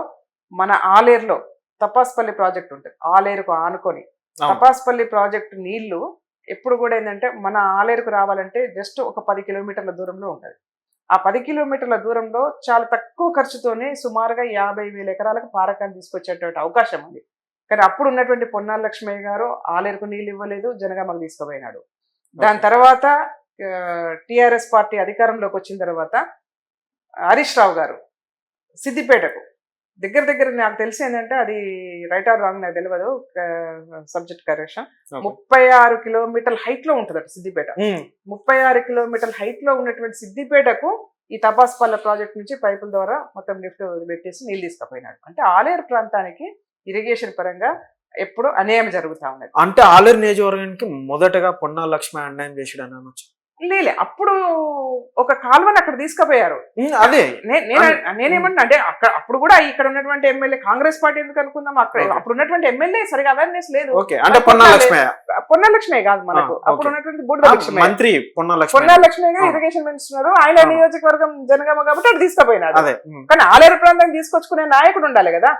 మన ఆలేరులో తపాస్పల్లి ప్రాజెక్ట్ ఉంటుంది, ఆలేరుకు ఆనుకొని తపాస్పల్లి ప్రాజెక్టు నీళ్లు ఎప్పుడు కూడా ఏంటంటే మన ఆలేరుకు రావాలంటే జస్ట్ ఒక 10 కిలోమీటర్ల దూరంలో ఉంటుంది. ఆ 10 కిలోమీటర్ల దూరంలో చాలా తక్కువ ఖర్చుతోనే సుమారుగా 50,000 ఎకరాలకు పారకాన్ని తీసుకొచ్చేటువంటి అవకాశం ఉంది. కానీ అప్పుడు ఉన్నటువంటి పొన్నాల లక్ష్మయ్య గారు ఆలేరుకు నీళ్ళు ఇవ్వలేదు, జనగామకు తీసుకుపోయినాడు. దాని తర్వాత టిఆర్ఎస్ పార్టీ అధికారంలోకి వచ్చిన తర్వాత హరీష్ రావు గారు సిద్దిపేటకు దగ్గర నాకు తెలిసి ఏంటంటే, అది రైట్ ఆర్ రాంగ్ నాకు తెలియదు, సబ్జెక్ట్ కరెక్షన్, 36 కిలోమీటర్ల హైట్ లో ఉంటుంది అటు సిద్దిపేట. 36 కిలోమీటర్ల హైట్ లో ఉన్నటువంటి సిద్దిపేటకు ఈ తపాస్పల్ల ప్రాజెక్ట్ నుంచి పైపుల ద్వారా మొత్తం లిఫ్ట్ పెట్టేసి నీళ్ళు తీసుకుపోయినాడు. అంటే ఆలేరు ప్రాంతానికి ఇరిగేషన్ పరంగా ఎప్పుడు అన్యాయం జరుగుతా ఉన్నది. అంటే ఆలేరు నియోజకవర్గానికి మొదటగా పొన్నాల లక్ష్మి అన్యాయం చేసాడు అని అనొచ్చు. లేలే, అప్పుడు ఒక కాలువని అక్కడ తీసుకుపోయారు. అదే నేనేమన్నా అంటే అప్పుడు కూడా ఇక్కడ ఉన్నటువంటి ఎమ్మెల్యే కాంగ్రెస్ పార్టీ ఎందుకు అనుకుందాం, అక్కడ అప్పుడు ఉన్నటువంటి ఎమ్మెల్యే సరిగా అవేర్నెస్ లేదు. పొన్నాల లక్ష్మే కాదు మనకు, అప్పుడు ఉన్నటువంటి మంత్రి పొన్నాల లక్ష్మే ఇరిగేషన్ మినిస్టర్, ఆయన నియోజకవర్గం జనగామ కాబట్టి అటు తీసుకుపోయినాడు. కానీ ఆలేరు ప్రాంతానికి తీసుకొచ్చుకునే నాయకుడు ఉండాలి కదా.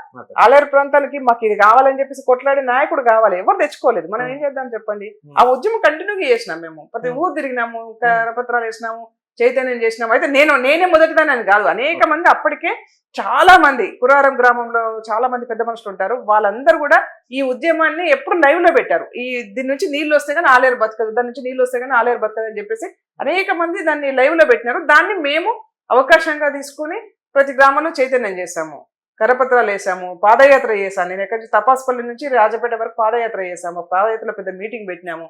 ఆలేరు ప్రాంతాలకి మాకు ఇది కావాలని చెప్పేసి కొట్లాడే నాయకుడు కావాలి, ఎవరు తెచ్చుకోలేదు. మనం ఏం చేద్దాం చెప్పండి. ఆ ఉద్యమం కంటిన్యూగా చేసినాం, మేము ప్రతి ఊరు తిరిగినాము, కరపత్రాలు వేసినాము, చైతన్యం చేసినాము. అయితే నేనే మొదటిదానని కాదు, అనేక మంది అప్పటికే చాలా మంది కురారం గ్రామంలో చాలా మంది పెద్ద మనుషులు ఉంటారు, వాళ్ళందరూ కూడా ఈ ఉద్యమాన్ని ఎప్పుడు లైవ్ లో పెట్టారు. దీని నుంచి నీళ్లు వస్తే కానీ ఆలేరు బతకదు, దాని నుంచి నీళ్లు వస్తే కానీ ఆలేరు బతకదు అని చెప్పేసి అనేక మంది దాన్ని లైవ్ లో పెట్టినారు. దాన్ని మేము అవకాశంగా తీసుకుని ప్రతి గ్రామంలో చైతన్యం చేశాము, కరపత్రాలు వేసాము, పాదయాత్ర చేశాను. నేను ఎక్కడి నుంచి తపాస్పల్లి నుంచి రాజపేట వరకు పాదయాత్ర చేశాము. పాదయాత్రలో పెద్ద మీటింగ్ పెట్టినాము.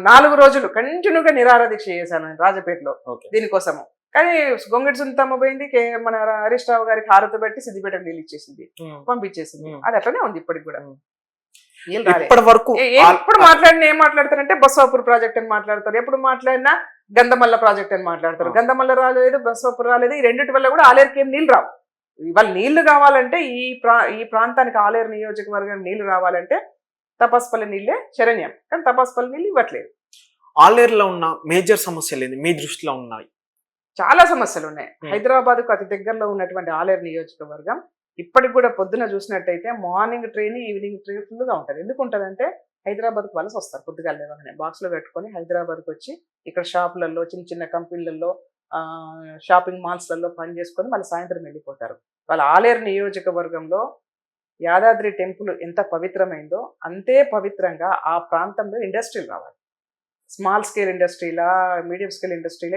4 రోజులు కంటిన్యూగా నిరాహారదీక్ష చేశాను రాజపేటలో దీనికోసము. కానీ గొంగడి సునీతమ్మ పోయింది, మన హరీష్ రావు గారికి హారతి పెట్టి సిద్దిపేటకు నీళ్ళు ఇచ్చేసింది, పంపించేసింది. అది అట్లనే ఉంది ఇప్పటికి కూడా. ఎప్పుడు మాట్లాడినా ఏం మాట్లాడతారంటే బస్వాపూర్ ప్రాజెక్ట్ అని మాట్లాడతారు, ఎప్పుడు మాట్లాడినా గంధమల్ల ప్రాజెక్ట్ అని మాట్లాడతారు. గంధమల్ల రాలేదు, బస్వాపూర్ రాలేదు. ఈ రెండింటి వల్ల కూడా ఆలేరుకి ఏం నీళ్ళు రావు. ఇవాళ నీళ్లు కావాలంటే ఈ ప్రాంతానికి ఆలేరు నియోజకవర్గం నీళ్లు రావాలంటే తపాస్పల్లి నీళ్ళే శరణ్యం. కానీ తపాస్పల్లి నీళ్ళు ఇవ్వట్లేదు. ఆలేరులో ఉన్న మేజర్ సమస్యలు ఏంది మీ దృష్టిలో ఉన్నాయి? చాలా సమస్యలు ఉన్నాయి. హైదరాబాద్ కు అతి దగ్గరలో ఉన్నటువంటి ఆలేరు నియోజకవర్గం ఇప్పటికి కూడా పొద్దున చూసినట్టయితే మార్నింగ్ ట్రైన్, ఈవినింగ్ ట్రైన్ ఫుల్గా ఉంటుంది. ఎందుకు ఉంటుందంటే హైదరాబాద్కు వలస వస్తారు పొద్దుగాల లేవగానే, బాక్స్లో పెట్టుకొని హైదరాబాద్కి వచ్చి ఇక్కడ షాపులలో, చిన్న చిన్న కంపెనీలలో, షాపింగ్ మాల్స్లలో పని చేసుకొని మళ్ళీ సాయంత్రం వెళ్ళిపోతారు. వాళ్ళ ఆలేరు నియోజకవర్గంలో యాదాద్రి టెంపుల్ ఎంత పవిత్రమైందో అంతే పవిత్రంగా ఆ ప్రాంతంలో ఇండస్ట్రీలు రావాలి. స్మాల్ స్కేల్ ఇండస్ట్రీలా, మీడియం స్కేల్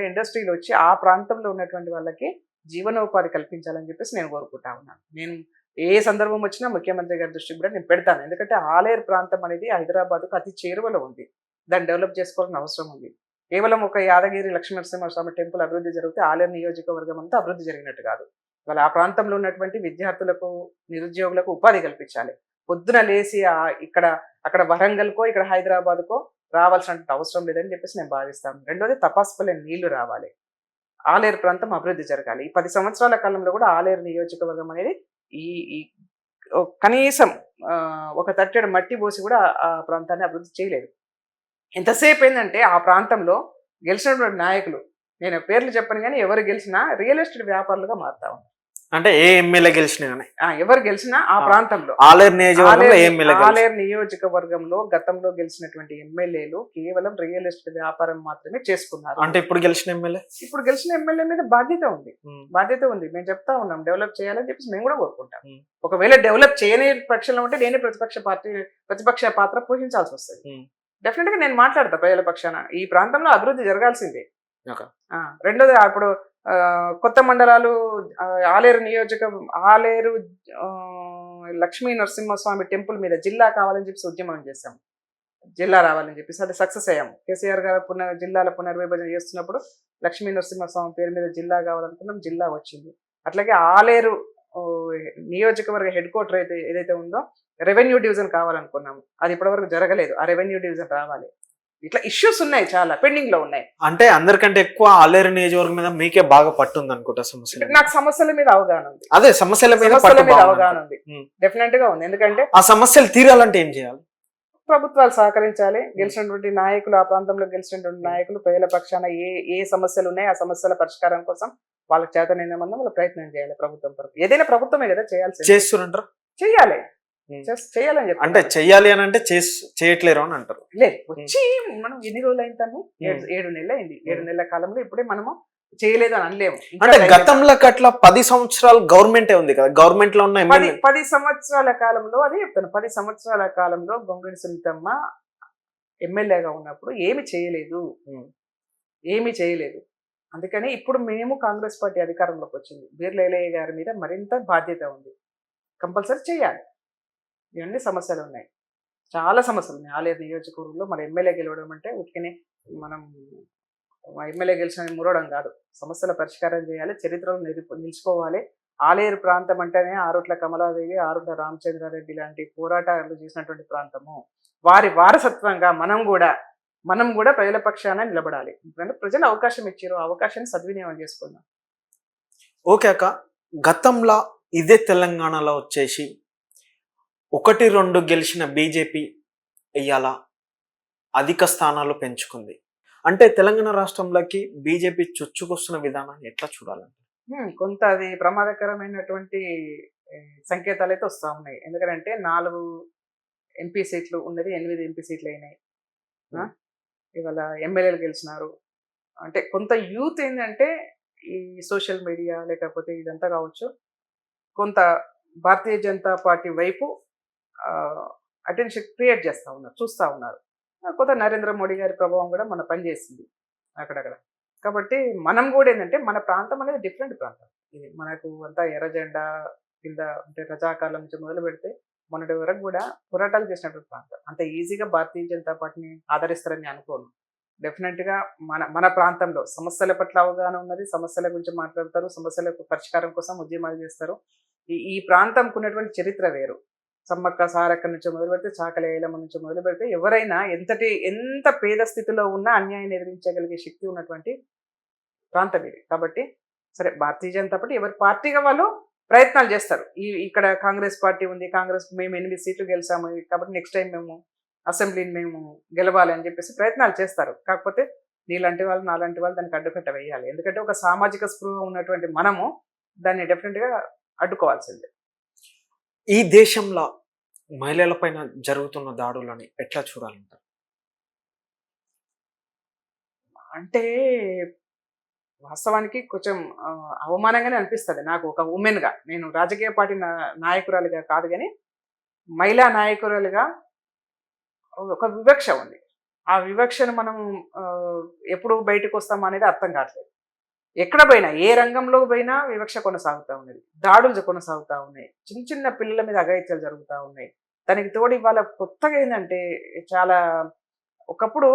ఇండస్ట్రీలు వచ్చి ఆ ప్రాంతంలో ఉన్నటువంటి వాళ్ళకి జీవనోపాధి కల్పించాలని చెప్పేసి నేను కోరుకుంటా ఉన్నాను. నేను ఏ సందర్భం వచ్చినా ముఖ్యమంత్రి గారి దృష్టికి కూడా నేను పెడతాను. ఎందుకంటే ఆలేరు ప్రాంతం అనేది హైదరాబాద్కు అతి చేరువలో ఉంది, దాన్ని డెవలప్ చేసుకోవాల్సిన అవసరం ఉంది. కేవలం ఒక యాదగిరి లక్ష్మీనరసింహస్వామి టెంపుల్ అభివృద్ధి జరిగితే ఆలేరు నియోజకవర్గం అంతా అభివృద్ధి జరిగినట్టు కాదు. వాళ్ళ ఆ ప్రాంతంలో ఉన్నటువంటి విద్యార్థులకు నిరుద్యోగులకు ఉపాధి కల్పించాలి. పొద్దున లేసి ఇక్కడ అక్కడ వరంగల్కో ఇక్కడ హైదరాబాద్కో రావాల్సినటువంటి అవసరం లేదని చెప్పేసి నేను భావిస్తాను. రెండోది తపాసుపల్లె నీళ్లు రావాలి, ఆలేరు ప్రాంతం అభివృద్ధి జరగాలి. ఈ 10 సంవత్సరాల కాలంలో కూడా ఆలేరు నియోజకవర్గం అనేది ఈ ఈ కనీసం ఒక తట్టెడు మట్టి పోసి కూడా ఆ ప్రాంతాన్ని అభివృద్ధి చేయలేదు. ఎంతసేపు ఏంటంటే ఆ ప్రాంతంలో గెలిచినటువంటి నాయకులు, నేను పేర్లు చెప్పను కానీ ఎవరు గెలిచినా రియల్ ఎస్టేట్ వ్యాపారులుగా మారుతా ఉన్నారు. అంటే ఏ ఎమ్మెల్యే గెలిచినా కానీ ఎవరు గెలిచినా ఆ ప్రాంతంలో ఆలేరు నియోజకవర్గంలో గతంలో గెలిచినటువంటి ఎమ్మెల్యేలు కేవలం రియల్ ఎస్టేట్ వ్యాపారం మాత్రమే చేసుకున్నారు. అంటే ఇప్పుడు గెలిచిన ఎమ్మెల్యే మీద బాధ్యత ఉంది. మేము చెప్తా ఉన్నాం డెవలప్ చేయాలని చెప్పేసి మేము కూడా కోరుకుంటాం. ఒకవేళ డెవలప్ చేయని పక్షంలో ఉంటే నేనే ప్రతిపక్ష పాత్ర పోషించాల్సి వస్తుంది. డెఫినెట్ గా నేను మాట్లాడతా ప్రజల పక్షాన. ఈ ప్రాంతంలో అభివృద్ధి జరగాల్సిందే. రెండోది అప్పుడు కొత్త మండలాలు ఆలేరు లక్ష్మీ నరసింహస్వామి టెంపుల్ మీద జిల్లా కావాలని చెప్పేసి ఉద్యమం చేశాం. జిల్లా రావాలని చెప్పేసి అది సక్సెస్ అయ్యాము. కేసీఆర్ గారు జిల్లాల పునర్విభజన చేస్తున్నప్పుడు లక్ష్మీ నరసింహస్వామి పేరు మీద జిల్లా కావాలనుకున్నాం, జిల్లా వచ్చింది. అట్లాగే ఆలేరు నియోజకవర్గ హెడ్ క్వార్టర్ ఏదైతే ఉందో రెవెన్యూ డివిజన్ కావాలనుకున్నాము. అది ఇప్పటివరకు జరగలేదు. ఆ రెవెన్యూ డివిజన్ రావాలి. ఇట్లా ఇష్యూస్ ఉన్నాయి, చాలా పెండింగ్ లో ఉన్నాయి. అంటే అందరికంటే ఎక్కువ ఆలేరు నియోజకవర్గం మీద మీకే బాగా పట్టుంది అనుకుంటా. సమస్యలు నాకు సమస్యల మీద అవగాహన ఉంది. అదే సమస్యల మీద అవగాహన ఉంది, డెఫినెట్ గా ఉంది. ఎందుకంటే ఆ సమస్యలు తీరాలంటే ఏం చేయాలి? ప్రభుత్వాలు సహకరించాలి. గెలిచినటువంటి నాయకులు, ఆ ప్రాంతంలో గెలిచినటువంటి నాయకులు ప్రజల పక్షాన ఏ సమస్యలు ఉన్నాయి ఆ సమస్యల పరిష్కారం కోసం వాళ్ళకి చేతనైన మంది వాళ్ళు ప్రయత్నం చేయాలి. ప్రభుత్వం తరపు ఏదైనా ప్రభుత్వమే కదా చేయాల్సి. చేస్తున్నారు, చెయ్యాలి, చేయాలని చెప్పి. అంటే చెయ్యాలి అని అంటే చేయట్లేరు అని అంటారు. లేదు, వచ్చి మనం ఎన్ని రోజులు అయింటాము? 7 నెలలు అయింది. 7 నెలల కాలంలో ఇప్పుడే మనము చేయలేదు అని అనలేము. అంటే గతంలో అట్లా 10 సంవత్సరాలు గవర్నమెంటే ఉంది కదా, గవర్నమెంట్ లో ఉన్న 10 సంవత్సరాల కాలంలో, అదే చెప్తాను, 10 సంవత్సరాల కాలంలో గొంగడి సునీతమ్మ ఎమ్మెల్యేగా ఉన్నప్పుడు ఏమి చేయలేదు. అందుకని ఇప్పుడు మేము కాంగ్రెస్ పార్టీ అధికారంలోకి వచ్చింది. బీర్ల ఎల్లయ్య గారి మీద మరింత బాధ్యత ఉంది. కంపల్సరీ చేయాలి. ఇవన్నీ సమస్యలు ఉన్నాయి, చాలా సమస్యలు ఉన్నాయి ఆలేరు నియోజకవర్గంలో. మన ఎమ్మెల్యే గెలవడం అంటే ఉట్టికనే మనం ఎమ్మెల్యే గెలిచిన మురవడం కాదు. సమస్యల పరిష్కారం చేయాలి, చరిత్రలో నిలిచిపోవాలి. ఆలేరు ప్రాంతం అంటేనే ఆరుట్ల కమలాదేవి, ఆరుట్ల రామచంద్రారెడ్డి లాంటి పోరాటాలు చేసినటువంటి ప్రాంతము. వారి వారసత్వంగా మనం కూడా ప్రజల పక్షాన నిలబడాలి. ఎందుకంటే ప్రజలు అవకాశం ఇచ్చారు, అవకాశాన్ని సద్వినియోగం చేసుకుందాం. ఓకే అక్క, గతంలో ఇదే తెలంగాణలో వచ్చేసి 1-2 గెలిచిన బీజేపీ ఇవాళ అధిక స్థానాలు పెంచుకుంది. అంటే తెలంగాణ రాష్ట్రంలోకి బీజేపీ చొచ్చుకొస్తున్న విధానాన్ని ఎట్లా చూడాలంటే కొంత అది ప్రమాదకరమైనటువంటి సంకేతాలు అయితే వస్తూ ఉన్నాయి. ఎందుకంటే 4 ఎంపీ సీట్లు ఉన్నది, 8 ఎంపీ సీట్లు అయినాయి. ఇవాళ ఎమ్మెల్యేలు గెలిచినారు. అంటే కొంత యూత్ ఏంటంటే ఈ సోషల్ మీడియా లేకపోతే ఇదంతా కావచ్చు, కొంత భారతీయ జనతా పార్టీ వైపు అటెన్షన్ క్రియేట్ చూస్తూ ఉన్నారు. కొత్త నరేంద్ర మోడీ గారి ప్రభావం కూడా మన పనిచేసింది అక్కడక్కడ. కాబట్టి మనం కూడా ఏంటంటే మన ప్రాంతం అనేది డిఫరెంట్ ప్రాంతం. ఇది మనకు అంతా ఎర్ర జెండా కింద అంటే రజాకార్ల నుంచి మొదలు పెడితే మొన్నటి వరకు కూడా పోరాటాలు చేసినటువంటి ప్రాంతం. అంత ఈజీగా భారతీయ జనతా పార్టీని ఆదరిస్తారని అనుకోను. డెఫినెట్గా మన ప్రాంతంలో సమస్యల పట్ల అవగాహన ఉన్నది, సమస్యల గురించి మాట్లాడతారు, సమస్యలకు పరిష్కారం కోసం ఉద్యమాలు చేస్తారు. ఈ ప్రాంతంకు ఉన్నటువంటి చరిత్ర వేరు. సమ్మక్క సారక్క నుంచి మొదలు పెడితే చాకలి ఐలమ్మ నుంచి మొదలు పెడితే ఎవరైనా ఎంత పేద స్థితిలో ఉన్నా అన్యాయం ఎదిరించగలిగే శక్తి ఉన్నటువంటి ప్రాంతం ఇది. కాబట్టి సరే, భారతీయ జనతా పార్టీ ఎవరి పార్టీగా వాళ్ళు ప్రయత్నాలు చేస్తారు. ఇక్కడ కాంగ్రెస్ పార్టీ ఉంది, మేము 8 సీట్లు గెలిచాము కాబట్టి నెక్స్ట్ టైం మేము అసెంబ్లీని మేము గెలవాలి అని చెప్పేసి ప్రయత్నాలు చేస్తారు. కాకపోతే నీలాంటి వాళ్ళు నాలాంటి వాళ్ళు దానికి అడ్డుకట్ట వేయాలి. ఎందుకంటే ఒక సామాజిక స్పృహ ఉన్నటువంటి మనము దాన్ని డెఫినెట్గా అడ్డుకోవాల్సిందే. ఈ దేశంలో మహిళల పైన జరుగుతున్న దాడులని ఎట్లా చూడాలంటారు? అంటే వాస్తవానికి కొంచెం అవమానంగానే అనిపిస్తుంది నాకు. ఒక ఉమెన్గా, నేను రాజకీయ పార్టీ నాయకురాలిగా కాదు కానీ మహిళా నాయకురాలిగా ఒక వివక్ష ఉంది. ఆ వివక్షను మనం ఎప్పుడు బయటకు వస్తాం అనేది అర్థం కావట్లేదు. ఎక్కడ పోయినా, ఏ రంగంలో పోయినా వివక్ష కొనసాగుతూ ఉన్నది, దాడులు కొనసాగుతూ ఉన్నాయి, చిన్న పిల్లల మీద అఘాయిత్యాలు జరుగుతూ ఉన్నాయి. దానికి తోడు ఇవాళ కొత్తగా ఏంటంటే చాలా, ఒకప్పుడు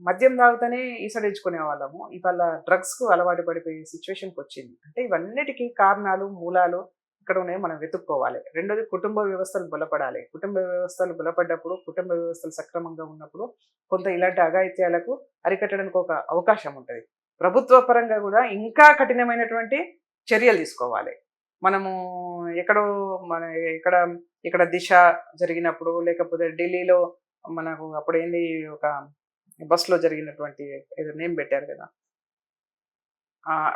మద్యం తాగుతూనే ఈసడించుకునే వాళ్ళము ఇవాళ డ్రగ్స్కు అలవాటు పడిపోయే సిచ్యువేషన్కి వచ్చింది. అంటే ఇవన్నిటికీ కారణాలు మూలాలు ఇక్కడ ఉన్నాయి, మనం వెతుక్కోవాలి. రెండోది కుటుంబ వ్యవస్థలు బలపడాలి. కుటుంబ వ్యవస్థలు బలపడ్డప్పుడు, కుటుంబ వ్యవస్థలు సక్రమంగా ఉన్నప్పుడు కొంత ఇలాంటి అఘాయిత్యాలకు అరికట్టడానికి ఒక అవకాశం ఉంటుంది. ప్రభుత్వ పరంగా కూడా ఇంకా కఠినమైనటువంటి చర్యలు తీసుకోవాలి. మనము ఎక్కడో మన ఇక్కడ ఇక్కడ దిశ జరిగినప్పుడు, లేకపోతే ఢిల్లీలో మనకు అప్పుడు ఏంది ఒక బస్సులో జరిగినటువంటి ఏదో నేమ్ పెట్టారు కదా,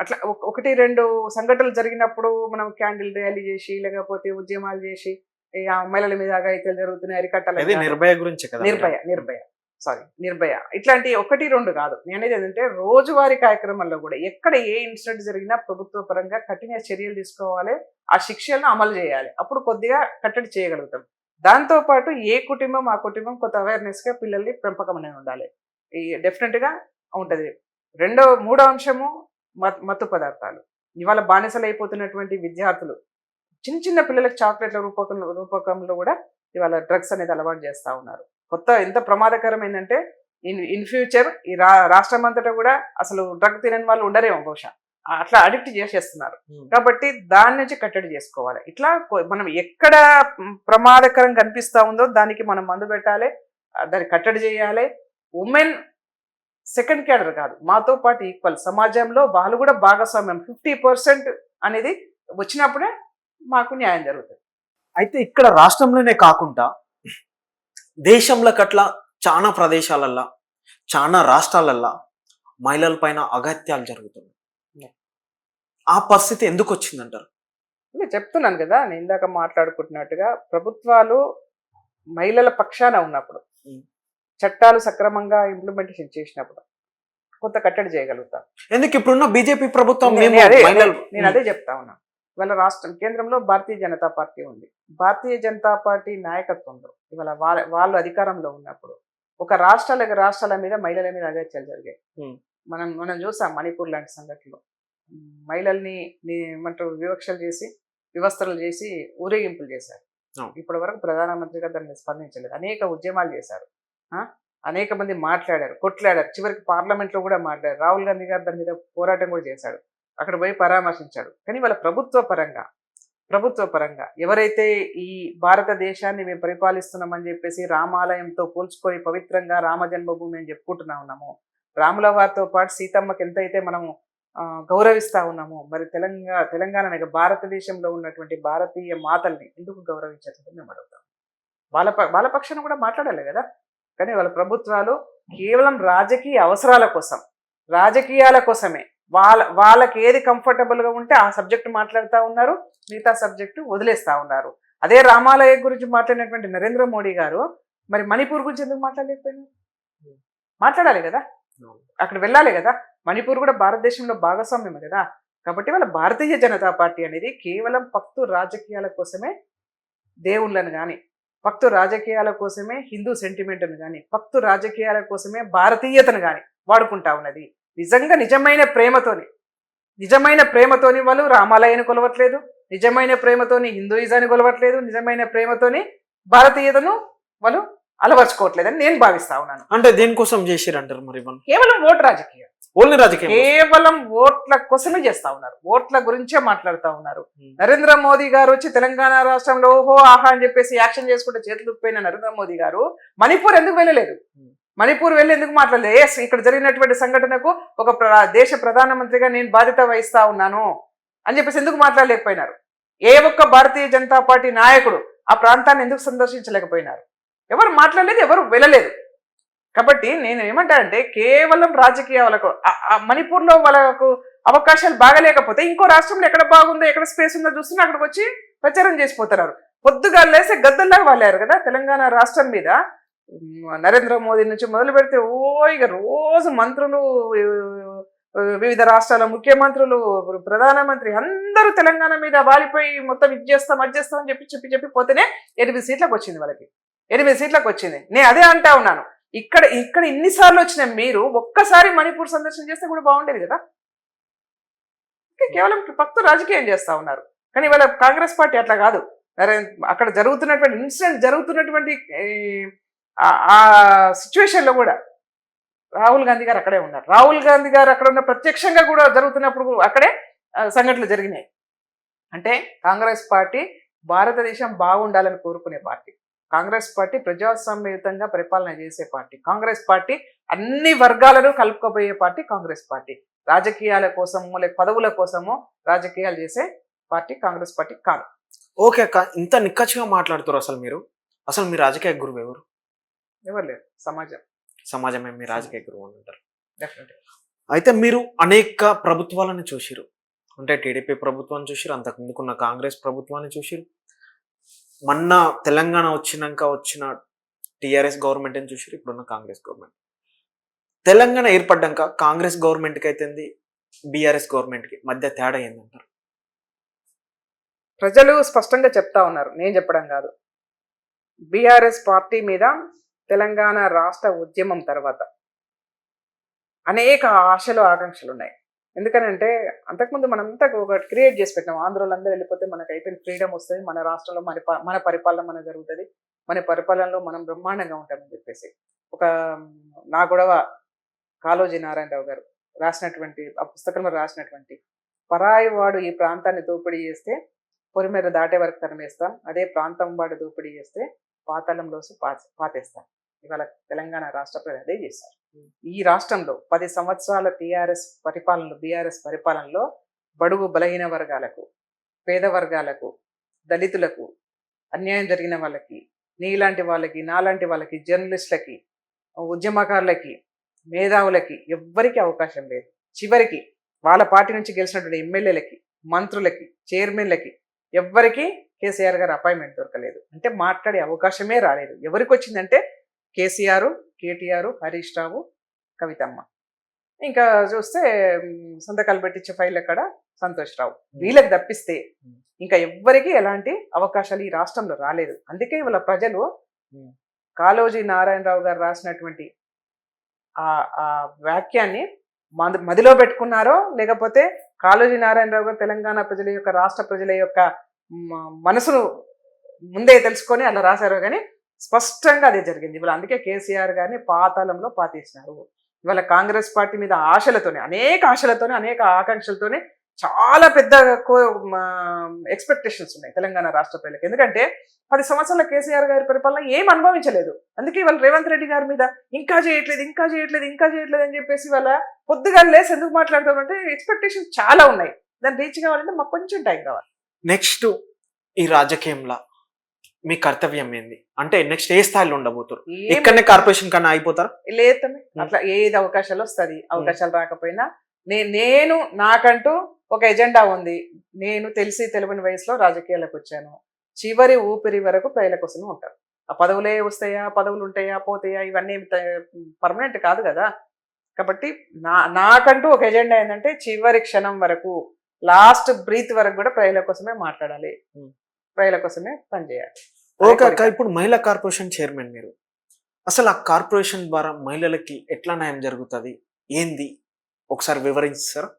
అట్లా ఒకటి రెండు సంఘటనలు జరిగినప్పుడు మనం క్యాండిల్ ర్యాలీ చేసి లేకపోతే ఉద్యమాలు చేసి ఆ మహిళల మీద అఘాయిత్యాలు జరుగుతున్నాయి అరికట్టాలి. నిర్భయ గురించి కదా, నిర్భయ ఇట్లాంటి ఒకటి రెండు కాదు. నేనేది ఏంటంటే రోజువారీ కార్యక్రమాల్లో కూడా ఎక్కడ ఏ ఇన్సిడెంట్ జరిగినా ప్రభుత్వ పరంగా కఠిన చర్యలు తీసుకోవాలి, ఆ శిక్షలను అమలు చేయాలి. అప్పుడు కొద్దిగా కట్టడి చేయగలుగుతాం. దాంతోపాటు ఏ కుటుంబం ఆ కుటుంబం కొంత అవేర్నెస్గా పిల్లల్ని పెంపకం అనేది ఉండాలి. ఈ డెఫినెట్గా ఉంటుంది. మూడో అంశము మత్తు పదార్థాలు. ఇవాళ బానిసలు అయిపోతున్నటువంటి విద్యార్థులు చిన్న చిన్న పిల్లలకు చాక్లెట్ల రూపకంలో కూడా ఇవాళ డ్రగ్స్ అనేది అలవాటు చేస్తూ ఉన్నారు. ఎంత ప్రమాదకరమైందంటే ఇన్ ఫ్యూచర్ ఈ రాష్ట్రం అంతటా కూడా అసలు డ్రగ్ తినని వాళ్ళు ఉండరేమో బహుశా, అట్లా అడిక్ట్ చేసేస్తున్నారు. కాబట్టి దాని నుంచి కట్టడి చేసుకోవాలి. ఇట్లా మనం ఎక్కడ ప్రమాదకరం కనిపిస్తూ ఉందో దానికి మనం మందు పెట్టాలి, దాన్ని కట్టడి చేయాలి. ఉమెన్ సెకండ్ క్యాడర్ కాదు, మాతో పాటు ఈక్వల్. సమాజంలో వాళ్ళు కూడా భాగస్వామ్యం 50% అనేది వచ్చినప్పుడే మాకు న్యాయం జరుగుతుంది. అయితే ఇక్కడ రాష్ట్రంలోనే కాకుండా దేశంలో అట్లా చాలా ప్రదేశాలల్లో చాలా రాష్ట్రాలల్లో మహిళల పైన అగత్యాలు జరుగుతున్నాయి. ఆ పరిస్థితి ఎందుకు వచ్చిందంటారు? నేను చెప్తున్నాను కదా, నేను ఇందాక మాట్లాడుకుంటున్నట్టుగా ప్రభుత్వాలు మహిళల పక్షాన ఉన్నప్పుడు, చట్టాలు సక్రమంగా ఇంప్లిమెంటేషన్ చేసినప్పుడు కొంత కట్టడి చేయగలుగుతాం. ఎందుకు ఇప్పుడున్న బీజేపీ ప్రభుత్వం నేను అదే చెప్తా ఉన్నాను. ఇవాళ కేంద్రంలో భారతీయ జనతా పార్టీ ఉంది. భారతీయ జనతా పార్టీ నాయకత్వంలో ఇవాళ వాళ్ళు అధికారంలో ఉన్నప్పుడు ఒక రాష్ట్రాల మీద మహిళల మీద అగత్యాలు జరిగాయి. మనం చూసాం మణిపూర్ లాంటి సంఘటనలు. మహిళల్ని ఏమంటారు వివక్షలు చేసి వ్యవస్థలు చేసి ఊరేగింపులు చేశారు. ఇప్పటి వరకు ప్రధానమంత్రిగా దాన్ని స్పందించలేదు. అనేక ఉద్యమాలు చేశారు, అనేక మంది మాట్లాడారు, కొట్లాడారు, చివరికి పార్లమెంట్లో కూడా మాట్లాడారు. రాహుల్ గాంధీ గారు దాని మీద పోరాటం కూడా చేశాడు, అక్కడ పోయి పరామర్శించాడు. కానీ వాళ్ళ ప్రభుత్వ పరంగా ఎవరైతే ఈ భారతదేశాన్ని మేము పరిపాలిస్తున్నామని చెప్పేసి రామాలయంతో పోల్చుకొని పవిత్రంగా రామ జన్మభూమి అని చెప్పుకుంటున్నా ఉన్నాము, రాముల వారితో పాటు సీతమ్మకి ఎంతైతే మనము గౌరవిస్తా ఉన్నాము, మరి తెలంగాణ భారతదేశంలో ఉన్నటువంటి భారతీయ మాతల్ని ఎందుకు గౌరవించట్లేదు మేము అడుగుతాం. వాళ్ళ పక్షాన కూడా మాట్లాడాలి కదా. కానీ వాళ్ళ ప్రభుత్వాలు కేవలం రాజకీయ అవసరాల కోసం, రాజకీయాల కోసమే వాళ్ళకి ఏది కంఫర్టబుల్గా ఉంటే ఆ సబ్జెక్టు మాట్లాడుతూ ఉన్నారు, మిగతా సబ్జెక్టు వదిలేస్తూ ఉన్నారు. అదే రామాలయం గురించి మాట్లాడినటువంటి నరేంద్ర మోడీ గారు మరి మణిపూర్ గురించి ఎందుకు మాట్లాడలేకపోయినారు? మాట్లాడాలి కదా, అక్కడ వెళ్ళాలి కదా. మణిపూర్ కూడా భారతదేశంలో భాగస్వామ్యమే కదా. కాబట్టి వాళ్ళ భారతీయ జనతా పార్టీ అనేది కేవలం పక్తు రాజకీయాల కోసమే దేవుళ్ళను కానీ, పక్తు రాజకీయాల కోసమే హిందూ సెంటిమెంట్ను కానీ, పక్తు రాజకీయాల కోసమే భారతీయతను కానీ వాడుకుంటా ఉన్నది. నిజమైన ప్రేమతోని వాళ్ళు రామాలయాన్ని కొలవట్లేదు, నిజమైన ప్రేమతోని హిందూయిజాన్ని కొలవట్లేదు, నిజమైన ప్రేమతోని భారతీయతను వాళ్ళు అలవర్చుకోవట్లేదని నేను భావిస్తా ఉన్నాను. అంటే దేనికోసం చేసిరంటారు మరి? కేవలం రాజకీయం, కేవలం ఓట్ల కోసమే చేస్తా ఉన్నారు, ఓట్ల గురించే మాట్లాడుతూ ఉన్నారు. నరేంద్ర మోదీ గారు వచ్చి తెలంగాణ రాష్ట్రంలో ఓహో ఆహా అని చెప్పేసి యాక్షన్ చేసుకుంటే చేతులు ఉప్పిపోయిన నరేంద్ర మోదీ గారు మణిపూర్ ఎందుకు వెళ్ళలేదు? మణిపూర్ వెళ్ళి ఎందుకు మాట్లాడలేదు? ఇక్కడ జరిగినటువంటి సంఘటనకు ఒక దేశ ప్రధానమంత్రిగా నేను బాధ్యత వహిస్తా ఉన్నాను అని చెప్పేసి ఎందుకు మాట్లాడలేకపోయినారు? ఏ ఒక్క భారతీయ జనతా పార్టీ నాయకుడు ఆ ప్రాంతాన్ని ఎందుకు సందర్శించలేకపోయినారు? ఎవరు మాట్లాడలేదు, ఎవరు వెళ్ళలేదు. కాబట్టి నేను ఏమంటానంటే కేవలం రాజకీయాలకు మణిపూర్లో వాళ్ళకు అవకాశాలు బాగలేకపోతే ఇంకో రాష్ట్రంలో ఎక్కడ బాగుందో ఎక్కడ స్పేస్ ఉందో చూస్తున్నా అక్కడికి వచ్చి ప్రచారం చేసిపోతున్నారు. పొద్దుగా లేస్తే గద్దల్లాగా వాళ్ళారు కదా తెలంగాణ రాష్ట్రం మీద. నరేంద్ర మోదీ నుంచి మొదలు పెడితే ఇక రోజు మంత్రులు, వివిధ రాష్ట్రాల ముఖ్యమంత్రులు, ప్రధానమంత్రి అందరూ తెలంగాణ మీద వాలిపోయి మొత్తం ఇది చేస్తాం అది చేస్తాం అని చెప్పి పోతేనే 8 సీట్లకు వచ్చింది వాళ్ళకి. 8 సీట్లకు వచ్చింది. నేను అదే అంటా ఉన్నాను, ఇక్కడ ఇన్నిసార్లు వచ్చిన మీరు ఒక్కసారి మణిపూర్ సందర్శన చేస్తే కూడా బాగుండేది కదా. కేవలం భక్తు రాజకీయం చేస్తా ఉన్నారు. కానీ వాళ్ళ కాంగ్రెస్ పార్టీ అట్లా కాదు. అక్కడ జరుగుతున్నటువంటి ఇన్సిడెంట్ జరుగుతున్నటువంటి ఆ సిచ్యువేషన్లో కూడా రాహుల్ గాంధీ గారు అక్కడే ఉన్నారు. రాహుల్ గాంధీ గారు అక్కడ ఉన్న ప్రత్యక్షంగా కూడా జరుగుతున్నప్పుడు అక్కడే సంఘటనలు జరిగినాయి. అంటే కాంగ్రెస్ పార్టీ భారతదేశం బాగుండాలని కోరుకునే పార్టీ. కాంగ్రెస్ పార్టీ ప్రజాస్వామ్యయుతంగా పరిపాలన చేసే పార్టీ. కాంగ్రెస్ పార్టీ అన్ని వర్గాలను కలుపుకోబోయే పార్టీ కాంగ్రెస్ పార్టీ. రాజకీయాల కోసమో లేక పదవుల కోసమో రాజకీయాలు చేసే పార్టీ కాంగ్రెస్ పార్టీ కాదు. ఓకే అక్క, ఇంత నిక్కచ్చిగా మాట్లాడుతారు. అసలు మీ రాజకీయ గురువు ఎవరు? ఎవరు లేరు. సమాజమే మీ రాజకీయ గురువు అని అంటారు. డెఫినెట్గా. అయితే మీరు అనేక ప్రభుత్వాలను చూసిరు. అంటే టీడీపీ ప్రభుత్వాన్ని చూసిరు, అంతకు ముందుకున్న కాంగ్రెస్ ప్రభుత్వాన్ని చూసిరు, మొన్న తెలంగాణ వచ్చిన టీఆర్ఎస్ గవర్నమెంట్ని చూసిరు, ఇప్పుడున్న కాంగ్రెస్ గవర్నమెంట్. తెలంగాణ ఏర్పడ్డాక కాంగ్రెస్ గవర్నమెంట్కి అయితే బీఆర్ఎస్ గవర్నమెంట్కి మధ్య తేడా ఏందంటారు? ప్రజలు స్పష్టంగా చెప్తా ఉన్నారు, నేను చెప్పడం కాదు. బీఆర్ఎస్ పార్టీ మీద తెలంగాణ రాష్ట్ర ఉద్యమం తర్వాత అనేక ఆశలు ఆకాంక్షలు ఉన్నాయి. ఎందుకనంటే అంతకుముందు మనంతా ఒకటి క్రియేట్ చేసి పెట్టినాం. ఆంధ్రోళ్ళందరూ వెళ్ళిపోతే మనకు అయిపోయిన ఫ్రీడమ్ వస్తుంది, మన రాష్ట్రంలో మన పరిపాలన మన జరుగుతుంది, మన పరిపాలనలో మనం బ్రహ్మాండంగా ఉంటామని చెప్పేసి ఒక నా గొడవ కాళోజీ నారాయణరావు గారు రాసినటువంటి ఆ పుస్తకంలో రాసినటువంటి, పరాయి వాడు ఈ ప్రాంతాన్ని దోపిడీ చేస్తే పొరిమేర దాటే వరకు తరిమేస్తాం, అదే ప్రాంతం వాడు దోపిడీ చేస్తే పాతాళంలో పాతేస్తాం. ఇవాళ తెలంగాణ రాష్ట్ర ప్రజలు అదే చేశారు. ఈ రాష్ట్రంలో 10 సంవత్సరాల బీఆర్ఎస్ పరిపాలనలో బడుగు బలహీన వర్గాలకు, పేద వర్గాలకు, దళితులకు అన్యాయం జరిగిన వాళ్ళకి, నీలాంటి వాళ్ళకి, నాలాంటి వాళ్ళకి, జర్నలిస్టులకి, ఉద్యమకారులకి, మేధావులకి ఎవ్వరికి అవకాశం లేదు. చివరికి వాళ్ళ పార్టీ నుంచి గెలిచినటువంటి ఎమ్మెల్యేలకి, మంత్రులకి, చైర్మన్లకి ఎవ్వరికి కేసీఆర్ గారు అపాయింట్మెంట్ దొరకలేదు. అంటే మాట్లాడే అవకాశమే రాలేదు. ఎవరికి వచ్చిందంటే కేసీఆర్, కేటీఆర్, హరీష్ రావు, కవితమ్మ, ఇంకా చూస్తే సంతకాలు పెట్టించే ఫైల్ అక్కడ సంతోష్ రావు, వీళ్ళకి తప్పిస్తే ఇంకా ఎవ్వరికి ఎలాంటి అవకాశాలు ఈ రాష్ట్రంలో రాలేదు. అందుకే వాళ్ళ ప్రజలు కాళోజీ నారాయణరావు గారు రాసినటువంటి ఆ వాక్యాన్ని మదిలో పెట్టుకున్నారో, లేకపోతే కాళోజీ నారాయణరావు గారు తెలంగాణ ప్రజల యొక్క, రాష్ట్ర ప్రజల యొక్క మనసును ముందే తెలుసుకొని అలా రాశారో కానీ స్పష్టంగా అదే జరిగింది. ఇవాళ అందుకే కేసీఆర్ గారిని పాతాళంలో పాతేసినారు. ఇవాళ కాంగ్రెస్ పార్టీ మీద అనేక ఆశలతోనే, అనేక ఆకాంక్షలతోనే చాలా పెద్ద ఎక్స్పెక్టేషన్స్ ఉన్నాయి తెలంగాణ రాష్ట్ర ప్రజలకు. ఎందుకంటే 10 సంవత్సరాల కేసీఆర్ గారి పరిపాలన ఏం అనుభవించలేదు. అందుకే ఇవాళ రేవంత్ రెడ్డి గారి మీద ఇంకా చేయట్లేదు అని చెప్పేసి వాళ్ళ పొద్దుగా లేసి ఎందుకు మాట్లాడుతామంటే ఎక్స్పెక్టేషన్స్ చాలా ఉన్నాయి. దాన్ని రీచ్ కావాలంటే మాకు కొంచెం టైం కావాలి. నెక్స్ట్ ఈ రాజకీయంలో మీ కర్తవ్యం ఏంది? అంటే నెక్స్ట్ ఏ స్థాయిలో ఉండబోతారు? ఇక్కడనే కార్పొరేషన్ కన్నా అయిపోతారు? లేదు, అట్లా ఏది అవకాశాలు వస్తుంది. అవకాశాలు రాకపోయినా నేను నాకంటూ ఒక ఎజెండా ఉంది. నేను తెలియని వయసులో రాజకీయాలకు వచ్చాను. చివరి ఊపిరి వరకు ప్రజల కోసమే ఉంటారు. ఆ పదవులే వస్తాయా, పదవులు ఉంటాయా, పోతాయా, ఇవన్నీ పర్మనెంట్ కాదు కదా. కాబట్టి నాకంటూ ఒక ఎజెండా ఏంటంటే చివరి క్షణం వరకు, లాస్ట్ బ్రీత్ వరకు కూడా ప్రజల కోసమే మాట్లాడాలి, ప్రజల కోసమే పనిచేయాలి. ఓకే అక్క, ఇప్పుడు మహిళా కార్పొరేషన్ చైర్మన్ మీరు. అసలు ఆ కార్పొరేషన్ ద్వారా మహిళలకి ఎట్లా న్యాయం జరుగుతుంది, ఏంది ఒకసారి వివరించారా?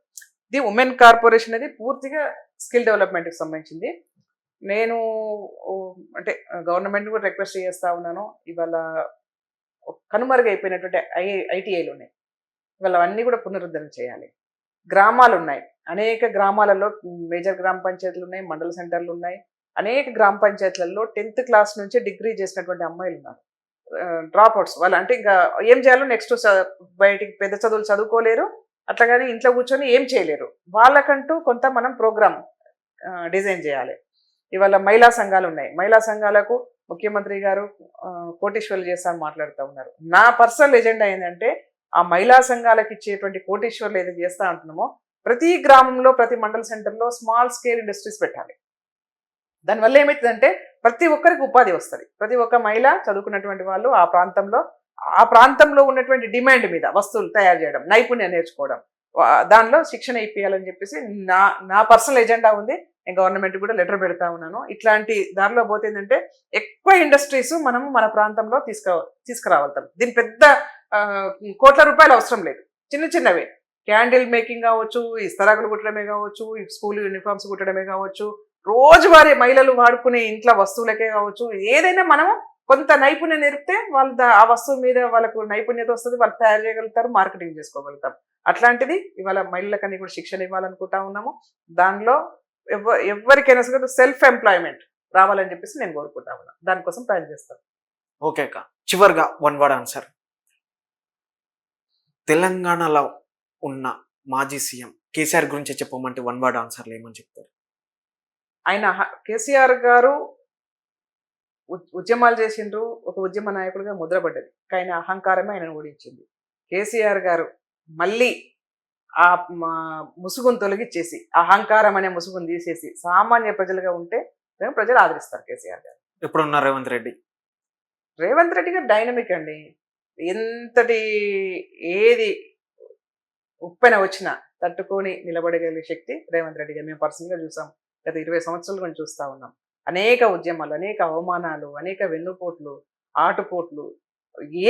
ఇది ఉమెన్ కార్పొరేషన్ అనేది పూర్తిగా స్కిల్ డెవలప్మెంట్కి సంబంధించింది. నేను అంటే గవర్నమెంట్ కూడా రిక్వెస్ట్ చేస్తా ఉన్నాను. ఇవాళ కనుమరుగైపోయినటువంటి ఐటీఐలు ఉన్నాయి, ఇవాళ అవన్నీ కూడా పునరుద్ధరణ చేయాలి. గ్రామాలు ఉన్నాయి, అనేక గ్రామాలలో మేజర్ గ్రామ పంచాయతీలు ఉన్నాయి, మండల సెంటర్లు ఉన్నాయి. అనేక గ్రామ పంచాయతీలలో 10th క్లాస్ నుంచి డిగ్రీ చేసినటువంటి అమ్మాయిలు ఉన్నారు, డ్రాప్ అవుట్స్. వాళ్ళు అంటే ఇంకా ఏం చేయాలో నెక్స్ట్ బయటికి పెద్ద చదువులు చదువుకోలేరు, అట్లాగని ఇంట్లో కూర్చొని ఏం చేయలేరు. వాళ్ళకంటూ కొంత మనం ప్రోగ్రామ్ డిజైన్ చేయాలి. ఇవాళ మహిళా సంఘాలు ఉన్నాయి, మహిళా సంఘాలకు ముఖ్యమంత్రి గారు కోటీశ్వర్లు చేస్తామని మాట్లాడుతూ ఉన్నారు. నా పర్సనల్ ఎజెండా ఏంటంటే ఆ మహిళా సంఘాలకు ఇచ్చేటువంటి కోటీశ్వర్లు ఏదైతే చేస్తా అంటున్నామో ప్రతి గ్రామంలో, ప్రతి మండల సెంటర్లో స్మాల్ స్కేల్ ఇండస్ట్రీస్ పెట్టాలి. దానివల్ల ఏమవుతుందంటే ప్రతి ఒక్కరికి ఉపాధి వస్తుంది. ప్రతి ఒక్క మహిళ చదువుకున్నటువంటి వాళ్ళు ఆ ప్రాంతంలో ఉన్నటువంటి డిమాండ్ మీద వస్తువులు తయారు చేయడం, నైపుణ్యం నేర్చుకోవడం, దానిలో శిక్షణ ఇప్పించాలని చెప్పేసి నా పర్సనల్ ఎజెండా ఉంది. నేను గవర్నమెంట్ కూడా లెటర్ పెడతా ఉన్నాను. ఇట్లాంటి దారిలో పోతే ఏంటంటే ఎక్కువ ఇండస్ట్రీస్ మనము మన ప్రాంతంలో తీసుకురావగలుగుతాం. దీని పెద్ద కోట్ల రూపాయలు అవసరం లేదు, చిన్నవే. క్యాండిల్ మేకింగ్ కావచ్చు, ఇస్తరాకులు కుట్టడమే కావచ్చు, స్కూల్ యూనిఫామ్స్ కుట్టడమే కావచ్చు, రోజువారీ మహిళలు వాడుకునే ఇంట్లో వస్తువులకే కావచ్చు, ఏదైనా మనము కొంత నైపుణ్యం నేర్పితే వాళ్ళు ఆ వస్తువు మీద వాళ్ళకు నైపుణ్యత వస్తుంది, వాళ్ళు తయారు చేయగలుగుతారు, మార్కెటింగ్ చేసుకోగలుగుతారు. అట్లాంటిది ఇవాళ మహిళలకని కూడా శిక్షణ ఇవ్వాలనుకుంటా ఉన్నాము. దానిలో ఎవరికైనా సరే సెల్ఫ్ ఎంప్లాయ్మెంట్ రావాలని చెప్పేసి నేను కోరుకుంటా ఉన్నాను. దానికోసం ప్లాన్ చేస్తాను. ఓకే అక్క, చివరిగా వన్ వర్డ్ ఆన్సర్. తెలంగాణలో ఉన్న మాజీ సీఎం కేసీఆర్ గురించి చెప్పమంటే వన్ వర్డ్ ఆన్సర్లు ఏమని చెప్తారు? ఆయన కేసీఆర్ గారు ఉద్యమాలు చేసిండ్రు, ఒక ఉద్యమ నాయకుడిగా ముద్రపడ్డది. కానీ అహంకారమే ఆయనను ఓడించింది. కేసీఆర్ గారు మళ్ళీ ఆ ముసుగును తొలగిచ్చేసి, అహంకారం అనే ముసుగును తీసేసి సామాన్య ప్రజలుగా ఉంటే ప్రజలు ఆదరిస్తారు కేసీఆర్ గారు. ఎప్పుడున్న రేవంత్ రెడ్డి? రేవంత్ రెడ్డి గారు డైనమిక్ అండి. ఎంతటి ఏది ఉప్పెన వచ్చినా తట్టుకొని నిలబడగలిగే శక్తి రేవంత్ రెడ్డి గారు. మేము పర్సనల్గా చూసాం, గత 20 సంవత్సరాల నుంచి చూస్తూ ఉన్నాం. అనేక ఉద్యమాలు, అనేక అవమానాలు, అనేక వెన్నుపోట్లు, ఆటుపోట్లు,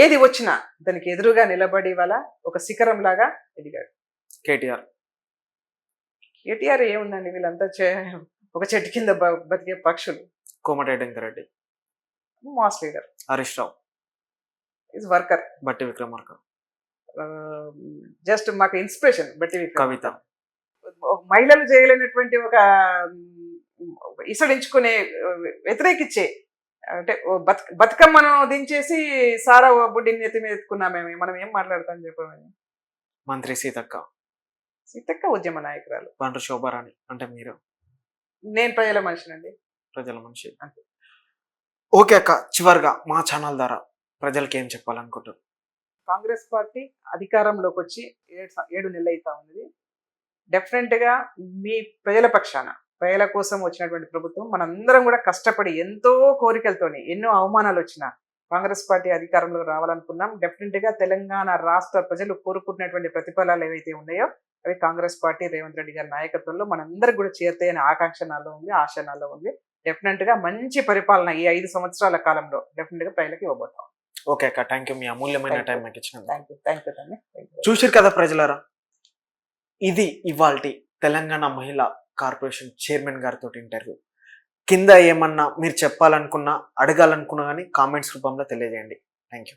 ఏది వచ్చినా దానికి ఎదురుగా నిలబడి వల్ల ఒక శిఖరం లాగా ఎదిగాడు. కేటీఆర్? కేటీఆర్ ఏముందండి, వీళ్ళంతా ఒక చెట్టు కింద బతికే పక్షులు. Komatireddy Reddy? Mass leader. Harish Rao? Is worker. బట్టి విక్రమార్క? జస్ట్ మాకు ఇన్స్పిరేషన్ బట్టి కవిత? మహిళలు చేయలేనటువంటి ఒక ఇసడించుకునే వ్యతిరేకిచ్చే, అంటే బతుకమ్మను దించేసి సారా బుడ్డిని ఎత్తి మీద ఎత్తుకున్నామేమి, మనం ఏం మాట్లాడతాం చెప్పమని. మంత్రి సీతక్క? సీతక్క ఉద్యమ నాయకురాలు. బండ్రు శోభారాణి అంటే మీరు? నేను ప్రజల మనిషినండి. ప్రజల మనిషి అంతే. ఓకే అక్క, చివరిగా మా ఛానల్ ద్వారా ప్రజలకి ఏం చెప్పాలనుకుంటారు? కాంగ్రెస్ పార్టీ అధికారంలోకి వచ్చి 7 నెలలు అవుతా ఉన్నది. డెఫినెట్గా మీ ప్రజల పక్షాన, ప్రజల కోసం వచ్చినటువంటి ప్రభుత్వం, మనందరం కూడా కష్టపడి ఎంతో కోరికలతోని, ఎన్నో అవమానాలు వచ్చినా కాంగ్రెస్ పార్టీ అధికారంలోకి రావాలనుకున్నాం. డెఫినెట్గా తెలంగాణ రాష్ట్ర ప్రజలు కోరుకుంటున్నటువంటి ప్రతిఫలాలు ఏవైతే ఉన్నాయో అవి కాంగ్రెస్ పార్టీ రేవంత్ రెడ్డి గారి నాయకత్వంలో మనందరికి కూడా చేరుతాయని ఆకాంక్ష నాలో ఉంది, ఆశ నాలో ఉంది. డెఫినెట్గా మంచి పరిపాలన ఈ 5 సంవత్సరాల కాలంలో డెఫినెట్గా ప్రజలకి ఇవ్వబోతాం. ఓకే అక్క, థ్యాంక్ యూ, మీ అమూల్యమైన టైం నాకు ఇచ్చినందుకు. Thank you. చూసిరు కదా ప్రజలారా, ఇది ఇవాల్టి తెలంగాణ మహిళా కార్పొరేషన్ చైర్మన్ గారితో ఇంటర్వ్యూ. కింద ఏమన్నా మీరు చెప్పాలనుకున్నా, అడగాలనుకున్నా కానీ కామెంట్స్ రూపంలో తెలియజేయండి. Thank you.